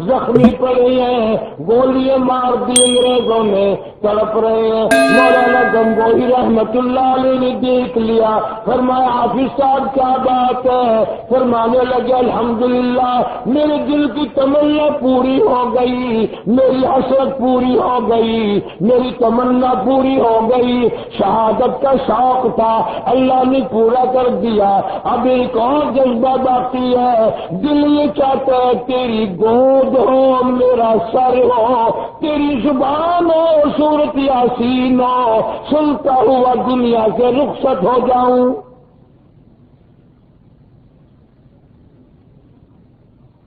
زخمی پڑے ہیں، گولیاں مار دی انگریزوں نے، تڑپ رہے ہیں. مولانا گنگوہی رحمت اللہ علیہ نے دیکھ لیا، فرمایا حافظ صاحب کیا بات ہے؟ فرمانے لگے الحمدللہ میرے دل کی تمنا پوری ہو گئی، میری حسرت پوری ہو گئی، میری تمنا پوری ہو گئی. شہادت کا شوق تھا اللہ نے پورا کر دیا. اب ایک اور جذبہ باقی ہے، دل یہ چاہتا ہے تیری گود ہو، میرا سر ہو، تیری زبان ہو، سورت یاسین ہو، سنتا ہوا دنیا سے رخصت ہو جاؤں.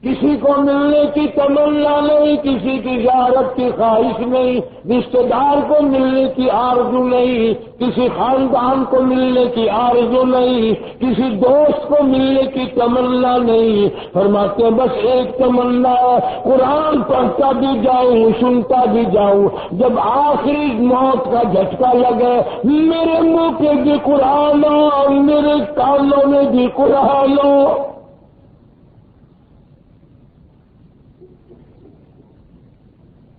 کسی کو ملنے کی تمنا نہیں، کسی کی زیارت کی خواہش نہیں، رشتے دار کو ملنے کی آرزو نہیں، کسی خاندان کو ملنے کی آرزو نہیں، کسی دوست کو ملنے کی تمنا نہیں. فرماتے ہیں بس ایک تمنا ہے، قرآن پڑھتا بھی جاؤں سنتا بھی جاؤں، جب آخری موت کا جھٹکا لگے میرے منہ پہ بھی قرآن ہو، میرے کانوں میں بھی قرآن ہو.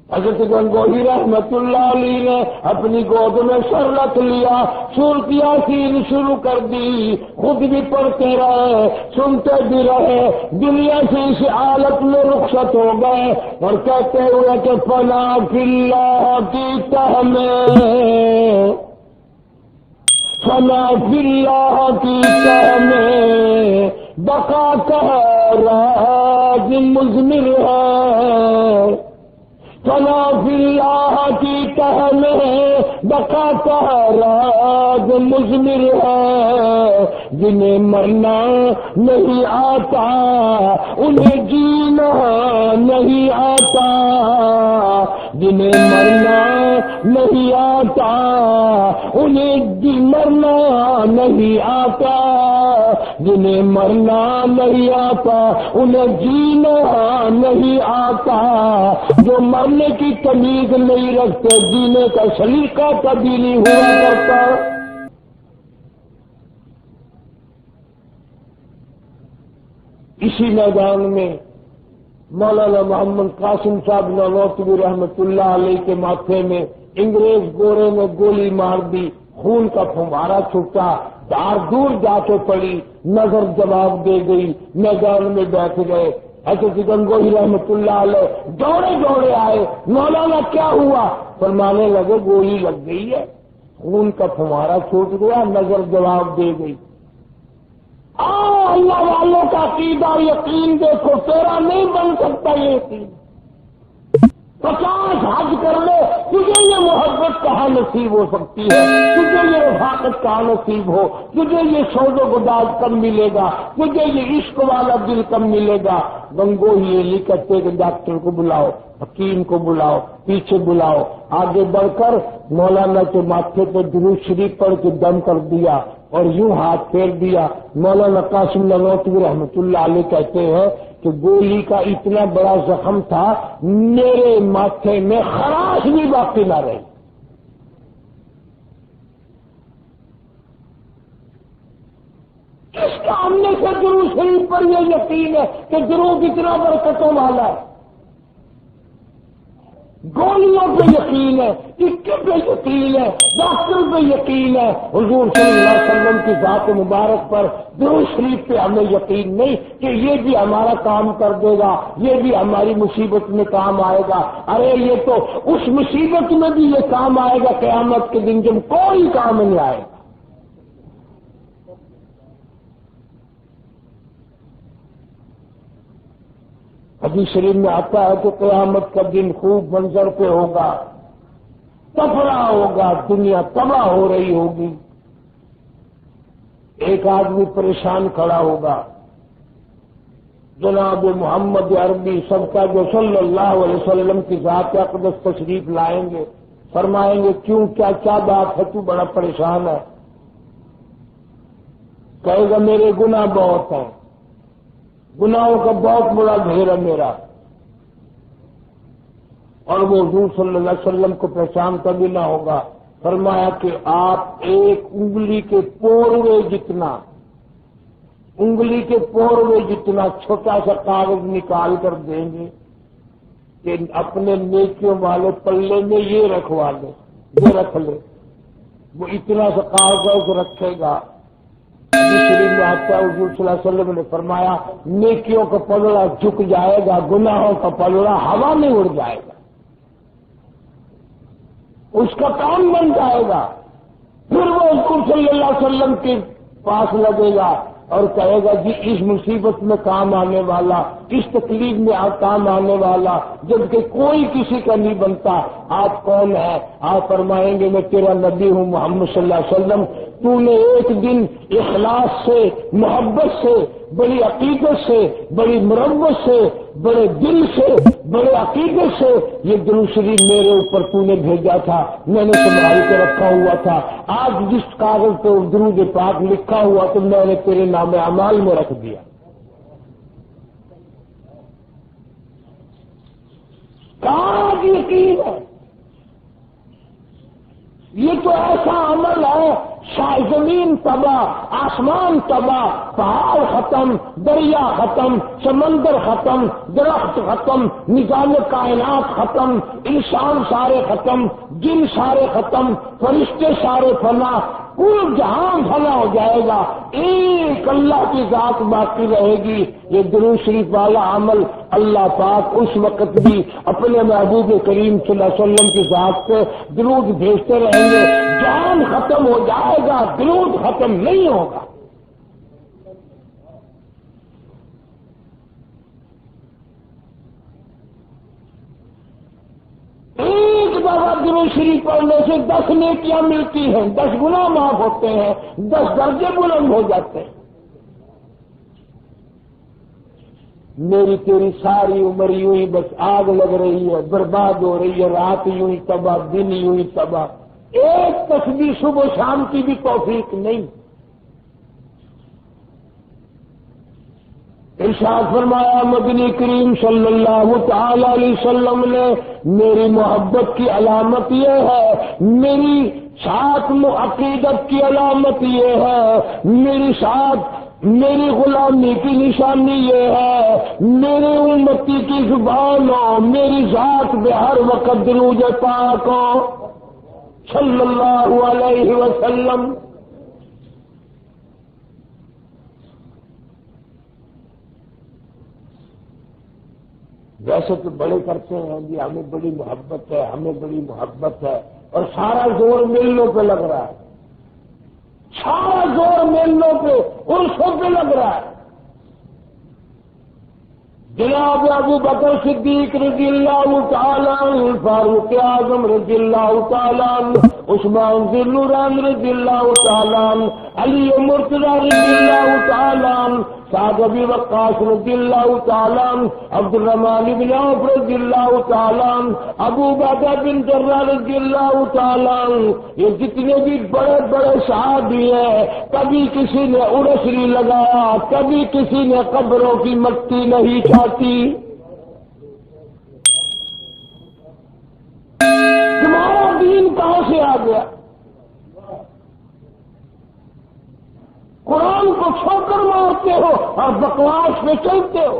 حضرت گنگوہی رحمت اللہ علیہ نے اپنی گود میں سر رکھ لیا، سورت یاسین شروع کر دی، خود بھی پڑھتے رہے سنتے بھی رہے. دنیا سے اس حالت میں رخصت ہو گئے اور کہتے ہوئے کہ فنا فی اللہ کی تہ میں، فنا فی اللہ کی تہ میں بقا کہ راز مضمر ہے. فنا فی اللہ کی تہ میں بقا کا راز مضمر ہے. جنہیں مرنا نہیں آتا انہیں جینا نہیں آتا، جنہیں مرنا نہیں آتا انہیں مرنا نہیں آتا، جنہیں مرنا نہیں آتا انہیں جینا نہیں آتا. جو مرنے کی تمیز نہیں رکھتے جینے کا سلیقہ کبھی نہیں ہوا کرتا. اسی میدان میں مولانا محمد قاسم صاحب نانوتوی رحمت اللہ علیہ کے ماتھے میں انگریز گورے نے گولی مار دی، خون کا پھمارا چھوٹا، دار دور جا کے پڑی، نظر جواب دے گئی، میدان میں بیٹھ گئے. حضرت گنگوہی رحمت اللہ علیہ دوڑے دوڑے آئے، مولانا کیا ہوا؟ فرمانے لگے گولی لگ گئی ہے. خون کا فوارہ چھوٹ گیا، نظر جواب دے گئی۔ اللہ والوں کا عقیدہ اور یقین دیکھو، تیرا نہیں بن سکتا یہ یقین۔ 50 حج کر لے، تجھے یہ محبت کہاں نصیب ہو سکتی ہے؟ تجھے یہ رفاقت کہاں نصیب ہو؟ تجھے یہ سوز و گداز کب ملے گا؟ تجھے یہ عشق والا دل کب ملے گا؟ گنگو ہی یہ کہتے کہ ڈاکٹر کو بلاؤ، حکیم کو بلاؤ، پیچھے بلاؤ، آگے بڑھ کر مولانا کے ماتھے پہ درود شریف پڑھ کے دم کر دیا اور یوں ہاتھ پھیر دیا۔ مولانا قاسم نانوتوی رحمۃ اللہ علیہ کہتے ہیں کہ گولی کا اتنا بڑا زخم تھا، میرے ماتھے میں خراش بھی باقی نہ رہی۔ اس سامنے سے درود شریف پر یہ یقین ہے کہ درود اتنا برکتوں والا ہے۔ گولیوں پہ یقین ہے، ٹکے پہ یقین ہے، ڈاکٹر پہ یقین ہے، حضور صلی اللہ علیہ وسلم کی ذات مبارک پر درود شریف پہ ہمیں یقین نہیں کہ یہ بھی ہمارا کام کر دے گا، یہ بھی ہماری مصیبت میں کام آئے گا۔ ارے یہ تو اس مصیبت میں بھی یہ کام آئے گا قیامت کے دن جب کوئی کام نہیں آئے گا۔ حدیث شریف میں آتا ہے کہ قیامت کا دن خوب منظر پہ ہوگا، تفرہ ہوگا، دنیا تباہ ہو رہی ہوگی۔ ایک آدمی پریشان کھڑا ہوگا، جناب محمد عربی سب کا جو صلی اللہ علیہ وسلم کی ذات اقدس تشریف لائیں گے، فرمائیں گے کیوں، کیا بات ہے، تو بڑا پریشان ہے؟ کہے گا میرے گناہ بہت ہیں، گناہوں کا بہت بڑا ڈھیر ہے میرا۔ اور وہ حضور صلی اللہ علیہ وسلم کو پہچان کبھی نہ ہوگا۔ فرمایا کہ آپ ایک انگلی کے پوروے جتنا چھوٹا سا کاغذ نکال کر دیں گے کہ اپنے نیکیوں والے پلے میں یہ رکھوا لے، یہ رکھ لے۔ وہ اتنا سا کاغذ رکھے گا۔ شریف میں آتا ہے حضور صلی اللہ علیہ وسلم نے فرمایا نیکیوں کا پلڑا جھک جائے گا، گناہوں کا پلڑا ہوا میں اڑ جائے گا، اس کا کام بن جائے گا۔ پھر وہ حضور صلی اللہ علیہ وسلم کے پاس لگے گا اور کہے گا جی اس مصیبت میں کام آنے والا، اس تکلیف میں کام آنے والا، جبکہ کوئی کسی کا نہیں بنتا، آپ کون ہیں؟ آپ فرمائیں گے میں تیرا نبی ہوں محمد صلی اللہ علیہ وسلم۔ تو نے ایک دن اخلاص سے، محبت سے، بڑی عقیدت سے، بڑی مربت سے، بڑے دل سے، بڑے عقیدت سے یہ درود شریف میرے اوپر تو نے بھیجا تھا، میں نے سنبھال کے رکھا ہوا تھا۔ آج جس کاغذ پہ درود پاک لکھا ہوا تو میں نے تیرے نام اعمال میں رکھ دیا۔ کہاں یقین ہے؟ یہ تو ایسا عمل ہے، زمین تباہ، آسمان تباہ، پہاڑ ختم، دریا ختم، سمندر ختم، درخت ختم، نظام کائنات ختم، انسان سارے ختم، جن سارے ختم، فرشتے سارے فنا، پورا جہان فنا ہو جائے گا، ایک اللہ کی ذات باقی رہے گی۔ یہ درود شریف والا عمل اللہ پاک اس وقت بھی اپنے محبوب کریم صلی اللہ علیہ وسلم کی ذات سے درود بھیجتے رہیں گے۔ جہان ختم ہو جائے گا، درود ختم نہیں ہوگا۔ ایک دفعہ درود شریف پڑھنے سے 10 نیکیاں ملتی ہیں، 10 گناہ معاف ہوتے ہیں، 10 درجے بلند ہو جاتے ہیں۔ میری تیری ساری عمر یوں ہی بس آگ لگ رہی ہے، برباد ہو رہی ہے، رات یوں ہی تباہ، دن یوں ہی تباہ، ایک تسبیح صبح شام کی بھی توفیق نہیں۔ ارشاد فرمایا مدنی کریم صلی اللہ تعالی علیہ وسلم نے میری محبت کی علامت یہ ہے، میری ساتھ عقیدت کی علامت یہ ہے، میری ساتھ میری غلامی کی نشانی یہ ہے، میرے امتی کی زبان ہو، میری ذات پہ ہر وقت درود پاک ہو صلی اللہ علیہ وسلم۔ ویسے تو بڑے کرتے ہیں جی ہمیں بڑی محبت ہے، ہمیں بڑی محبت ہے، اور سارا زور میلوں پہ لگ رہا ہے، سارا زور میلوں پہ عرصوں پہ لگ رہا ہے۔ جناب ابو بکر صدیق رضی اللہ تعالیٰ عنہ، فاروق اعظم رضی اللہ تعالیٰ عنہ، عثمان ذی النورین رضی اللہ تعالیٰ عنہ، علی مرتضی رضی اللہ تعالیٰ عنہ، سعد ابی وقاص رضی اللہ تعالیٰ عنہ، عبد الرحمن بن عوف رضی اللہ تعالیٰ عنہ، ابو عبیدہ بن جراح رضی اللہ تعالیٰ عنہ، یہ جتنے بھی بڑے بڑے صحابی ہیں، کبھی کسی نے عرس نہیں لگایا، کبھی کسی نے قبروں کی مٹی نہیں چھاتی۔ تمہارا دین کہاں سے آ گیا؟ قرآن کو ٹھوکر مارتے ہو اور بکواس میں چلتے ہو۔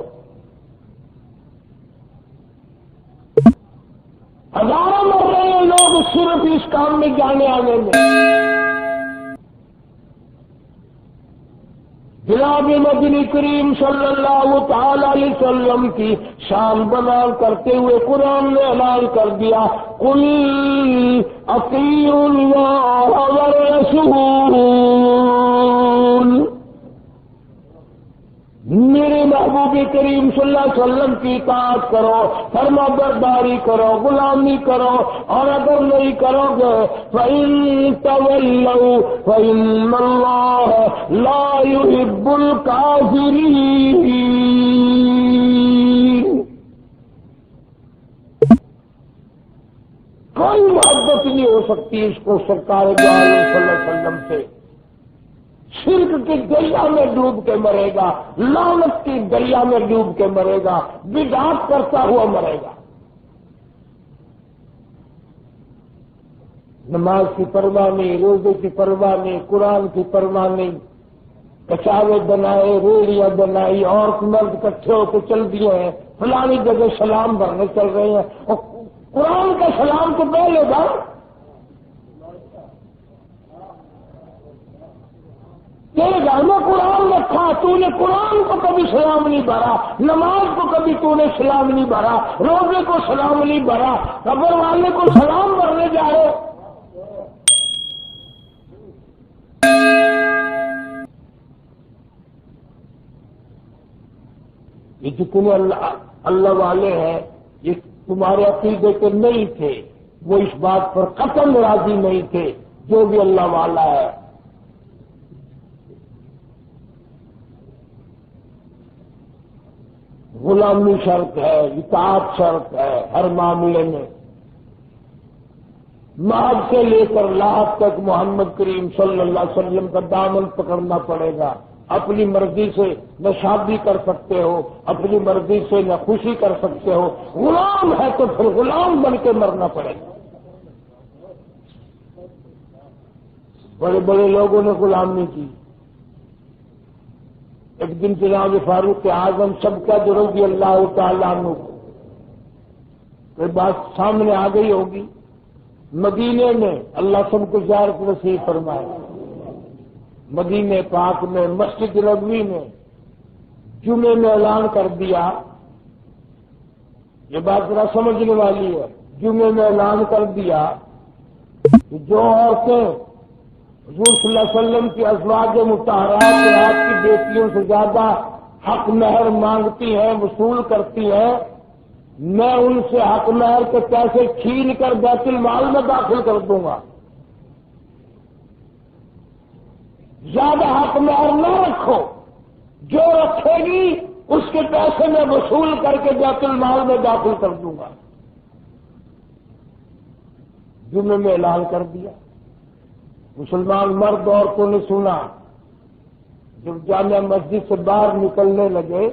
ہزاروں مر رہے ہیں لوگ صرف اس کام میں جانے آنے میں۔ جناب نبی کریم صلی اللہ تعالی علیہ وسلم کی شان بیان کرتے ہوئے قرآن نے اعلان کر دیا، قل اطیعوا اللہ والرسول، میرے محبوب کریم صلی اللہ علیہ وسلم کی اطاعت کرو، فرما برداری کرو، غلامی کرو، اور اگر نہیں کرو گے فَإِن تَوَلَّوْا فَإِنَّ اللَّهَ لَا يُحِبُّ الْكَافِرِينَ۔ کوئی محبت نہیں ہو سکتی اس کو سرکار دو عالم صلی اللہ علیہ وسلم سے۔ شرک کے دریا میں ڈوب کے مرے گا، لعنت کی دریا میں ڈوب کے مرے گا، بدعت کرتا ہوا مرے گا۔ نماز کی پرواہ نہیں، روزے کی پرواہ نہیں، قرآن کی پرواہ نہیں، کچاوے بنائے، ریڑیاں بنائی، عورت مرد اکٹھے ہو کے چل دیے ہیں، فلانی جگہ سلام بھرنے چل رہے ہیں، اور قرآن کا سلام تو پہلے گا۔ تیرے گھر میں قرآن رکھا، تو نے قرآن کو کبھی سلام نہیں بھرا، نماز کو کبھی تو نے سلام نہیں بھرا، روزے کو سلام نہیں بھرا، قبر والے کو سلام بھرنے جا رہے۔ یہ جتنے اللہ والے ہیں یہ تمہارے عقیدے کے نہیں تھے، وہ اس بات پر قطعاً راضی نہیں تھے جو بھی اللہ والا ہے۔ غلامی شرط ہے، اطاعت شرط ہے ہر معاملے میں۔ مہد سے لے کر لاحق تک محمد کریم صلی اللہ علیہ وسلم کا دامن پکڑنا پڑے گا۔ اپنی مرضی سے نہ شادی کر سکتے ہو، اپنی مرضی سے نہ خوشی کر سکتے ہو، غلام ہے تو پھر غلام بن کے مرنا پڑے گا۔ بڑے بڑے لوگوں نے غلامی کی۔ ایک دن جناب فاروق اعظم سب کا رضی اللہ تعالیٰ عنہ کوئی بات سامنے آ گئی ہوگی، مدینے میں اللہ سب کو زیارت نصیب فرمائے، مدینے پاک میں مسجد نبوی میں جمعے میں اعلان کر دیا، یہ بات ذرا سمجھنے والی ہے، جمعے میں اعلان کر دیا کہ جو عورتیں حضور صلی اللہ علیہ وسلم کی ازواج مطہرات رات کی بیٹیوں سے زیادہ حق مہر مانگتی ہیں، وصول کرتی ہیں، میں ان سے حق مہر کے پیسے چھین کر بیت المال میں داخل کر دوں گا۔ زیادہ حق مہر نہ رکھو، جو رکھے گی اس کے پیسے میں وصول کر کے بیت المال میں داخل کر دوں گا۔ جمعے میں اعلان کر دیا، مسلمان مرد عورتوں نے سنا، جب جامع مسجد سے باہر نکلنے لگے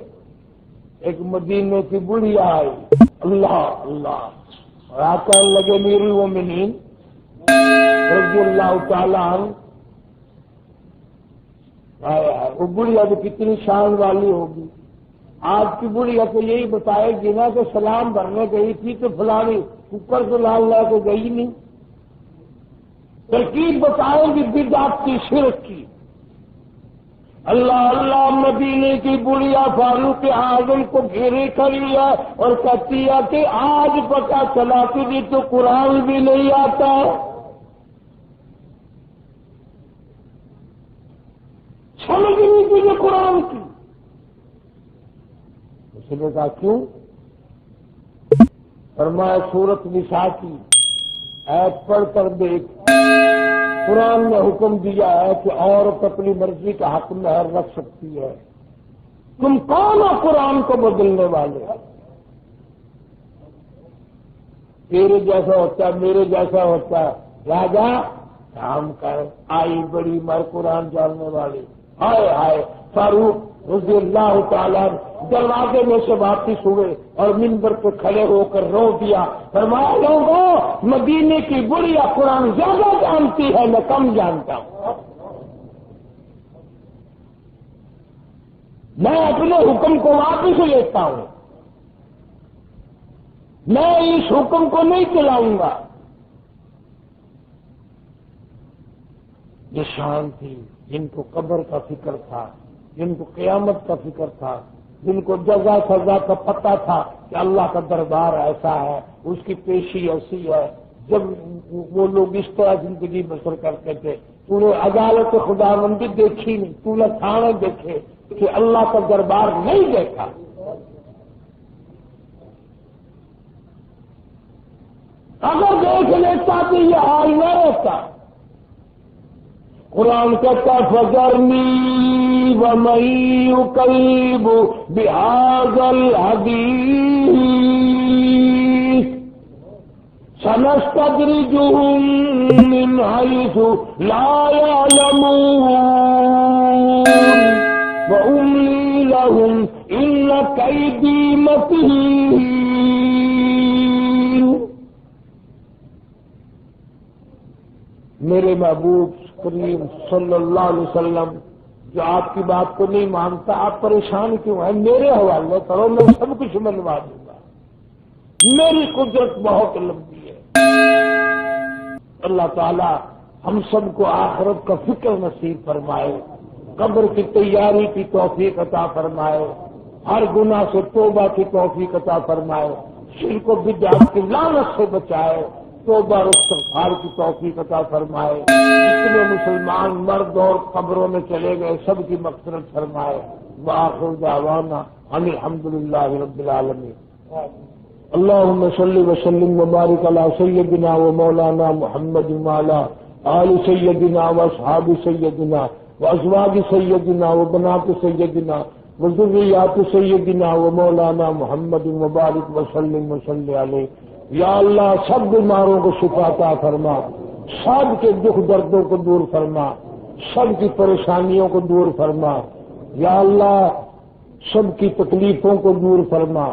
ایک مدینے کی بڑھیا آئی، اللہ اللہ، اور آقا لگے امیر المومنین رضی اللہ تعالیٰ عنہ، وہ بڑھیا تو کتنی شان والی ہوگی۔ آج کی بڑھیا تو یہی بتائے گی نا کہ سلام بھرنے گئی تھی تو فلانی اوپر سے لال لا کے گئی نہیں، ترکیب بتائیں گی بدعت کی، شرک کی۔ اللہ اللہ مدینے کی بڑھیا فاروق اعظم کو گھیرے کر لیا اور کہتی ہے کہ آج پتا چلا تجھے تو قرآن بھی نہیں آتا۔ سمجھ نہیں تجھے قرآن کی؟ اس نے کہا کیوں؟ فرمایا سورۃ نساء کی آیت پڑھ کر دیکھ، قرآن نے حکم دیا ہے کہ عورت اپنی مرضی کا حق مہر رکھ سکتی ہے، تم کون ہو قرآن کو بدلنے والے؟ تیرے جیسا ہوتا ہے، میرے جیسا ہوتا ہے، راجا کام کر، آئی بڑی مر قرآن جاننے والی، ہائے ہائے۔ فاروق رضی اللہ تعالیٰ دروازے میں سے واپس ہوئے اور منبر پہ کھڑے ہو کر رو دیا، فرمایا لوگوں مدینے کی بڑھیا قرآن زیادہ جانتی ہے، میں کم جانتا ہوں، میں اپنے حکم کو واپس لیتا ہوں، میں اس حکم کو نہیں چلاؤں گا۔ یہ شان تھی جن کو قبر کا فکر تھا، جن کو قیامت کا فکر تھا، جن کو جزا سزا کا پتہ تھا کہ اللہ کا دربار ایسا ہے، اس کی پیشی ایسی ہے۔ جب وہ لوگ اس طرح زندگی بسر کرتے تھے، تو نے عدالت خداوندی دیکھی نہیں، تو نے تھانے دیکھے کہ اللہ کا دربار نہیں دیکھا۔ اگر دیکھ لیتا تو یہ حال نہ رہتا۔ قرآن کہتا فذرنی ومن یکذب بہذا الحدیث سنستدرجهم من حیث لا یعلمون واملی لهم ان کیدی متین۔ میرے محبوب کریم صلی اللہ علیہ وسلم جو آپ کی بات کو نہیں مانتا، آپ پریشان کیوں ہیں؟ میرے حوالے کرو، میں سب کچھ منوا دوں گا، میری قدرت بہت لمبی ہے۔ اللہ تعالی ہم سب کو آخرت کا فکر نصیب فرمائے، قبر کی تیاری کی توفیق عطا فرمائے، ہر گناہ سے توبہ کی توفیق عطا فرمائے، شرک و بدعت کی لعنت سے بچائے، توبہ اور استغفار کی توفیق عطا فرمائے، جتنے مسلمان مرد اور قبروں میں چلے گئے سب کی مغفرت فرمائے۔ وآخر دعوانا ان الحمدللہ رب العالمین۔ اللہم صلی وسلم وبارک علی سیدنا و مولانا محمد وعلی آل سیدنا و اصحاب سیدنا و ازواج سیدنا و بنات سیدنا و ذریات سیدنا و مولانا محمد وبارک وسلم وصلی علیہ۔ یا اللہ سب بیماروں کو شفا عطا فرما، سب کے دکھ دردوں کو دور فرما، سب کی پریشانیوں کو دور فرما، یا اللہ سب کی تکلیفوں کو دور فرما،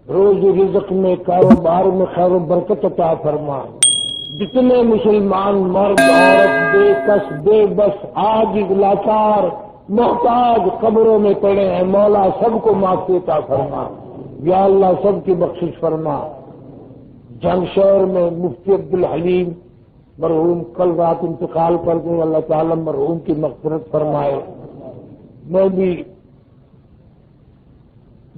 روز رزق میں کاروبار میں خیر و برکت عطا فرما۔ جتنے مسلمان مرد عورت بے کس بے بس عاجز لاچار محتاج قبروں میں پڑے ہیں، مولا سب کو معافی عطا فرما، یا اللہ سب کی بخشش فرما۔ جنگ شہر میں مفتی عبدالحلیم مرحوم کل رات انتقال کر گئے، اللہ تعالی مرحوم کی مغفرت فرمائے۔ میں بھی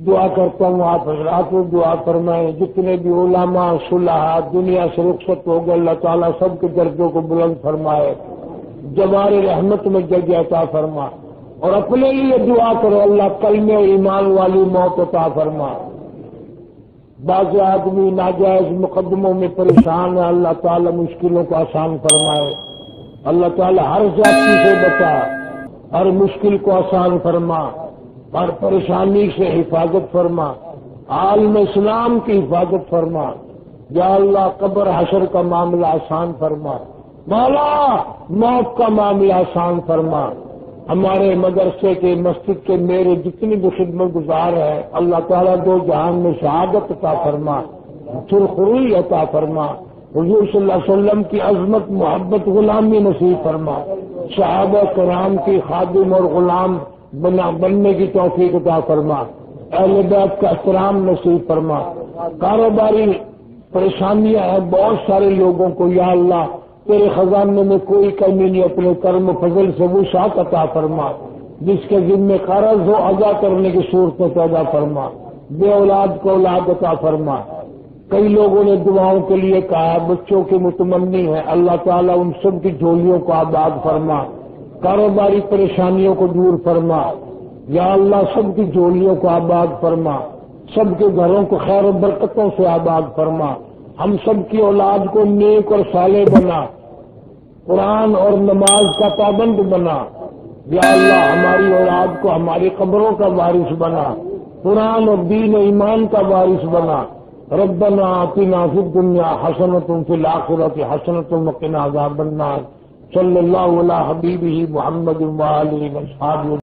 دعا کرتا ہوں، آپ حضرات کو دعا فرمائیں، جتنے بھی علماء صلحاء دنیا سے رخصت ہو گئے اللہ تعالیٰ سب کے درجوں کو بلند فرمائے، جوار رحمت میں جگہ عطا فرما، اور اپنے لیے دعا کرو اللہ کلمے ایمان والی موت عطا فرما۔ بعض آدمی ناجائز مقدموں میں پریشان ہے، اللہ تعالیٰ مشکلوں کو آسان فرمائے، اللہ تعالیٰ ہر زیادتی سے بچا، ہر مشکل کو آسان فرما، ہر پریشانی سے حفاظت فرما، عالم اسلام کی حفاظت فرما، یا اللہ قبر حشر کا معاملہ آسان فرما، مولا موت کا معاملہ آسان فرما۔ ہمارے مدرسے کے مسجد کے میرے جتنی بھی خدمت گزار ہیں اللہ تعالیٰ دو جہان میں شہادت عطا فرما، سرخروئی عطا فرما، حضور صلی اللہ علیہ وسلم کی عظمت محبت غلامی نصیب فرما، صحابہ کرام کی خادم اور غلام بننے کی توفیق عطا فرما، اہل بیت کا احترام نصیب فرما۔ کاروباری پریشانیاں ہیں بہت سارے لوگوں کو، یا اللہ تیرے خزانے میں کوئی کمی نہیں، اپنے کرم و فضل سے وسعت عطا فرما، جس کے ذمہ قرض ہو ادا کرنے کی صورت میں پیدا فرما، بے اولاد کو اولاد عطا فرما۔ کئی لوگوں نے دعاؤں کے لیے کہا، بچوں کے متمنی ہیں، اللہ تعالیٰ ان سب کی جھولیوں کو آباد فرما، کاروباری پریشانیوں کو دور فرما، یا اللہ سب کی جولیوں کو آباد فرما، سب کے گھروں کو خیر و برکتوں سے آباد فرما، ہم سب کی اولاد کو نیک اور صالح بنا، قرآن اور نماز کا پابند بنا، یا اللہ ہماری اولاد کو ہماری قبروں کا وارث بنا، قرآن اور دین و ایمان کا وارث بنا۔ ربنا آتنا فی الدنیا حسنۃ وفی الآخرۃ حسنۃ وقنا عذاب النار۔ صلی اللہ علی حبیبہ محمد وآلہ وصحبہ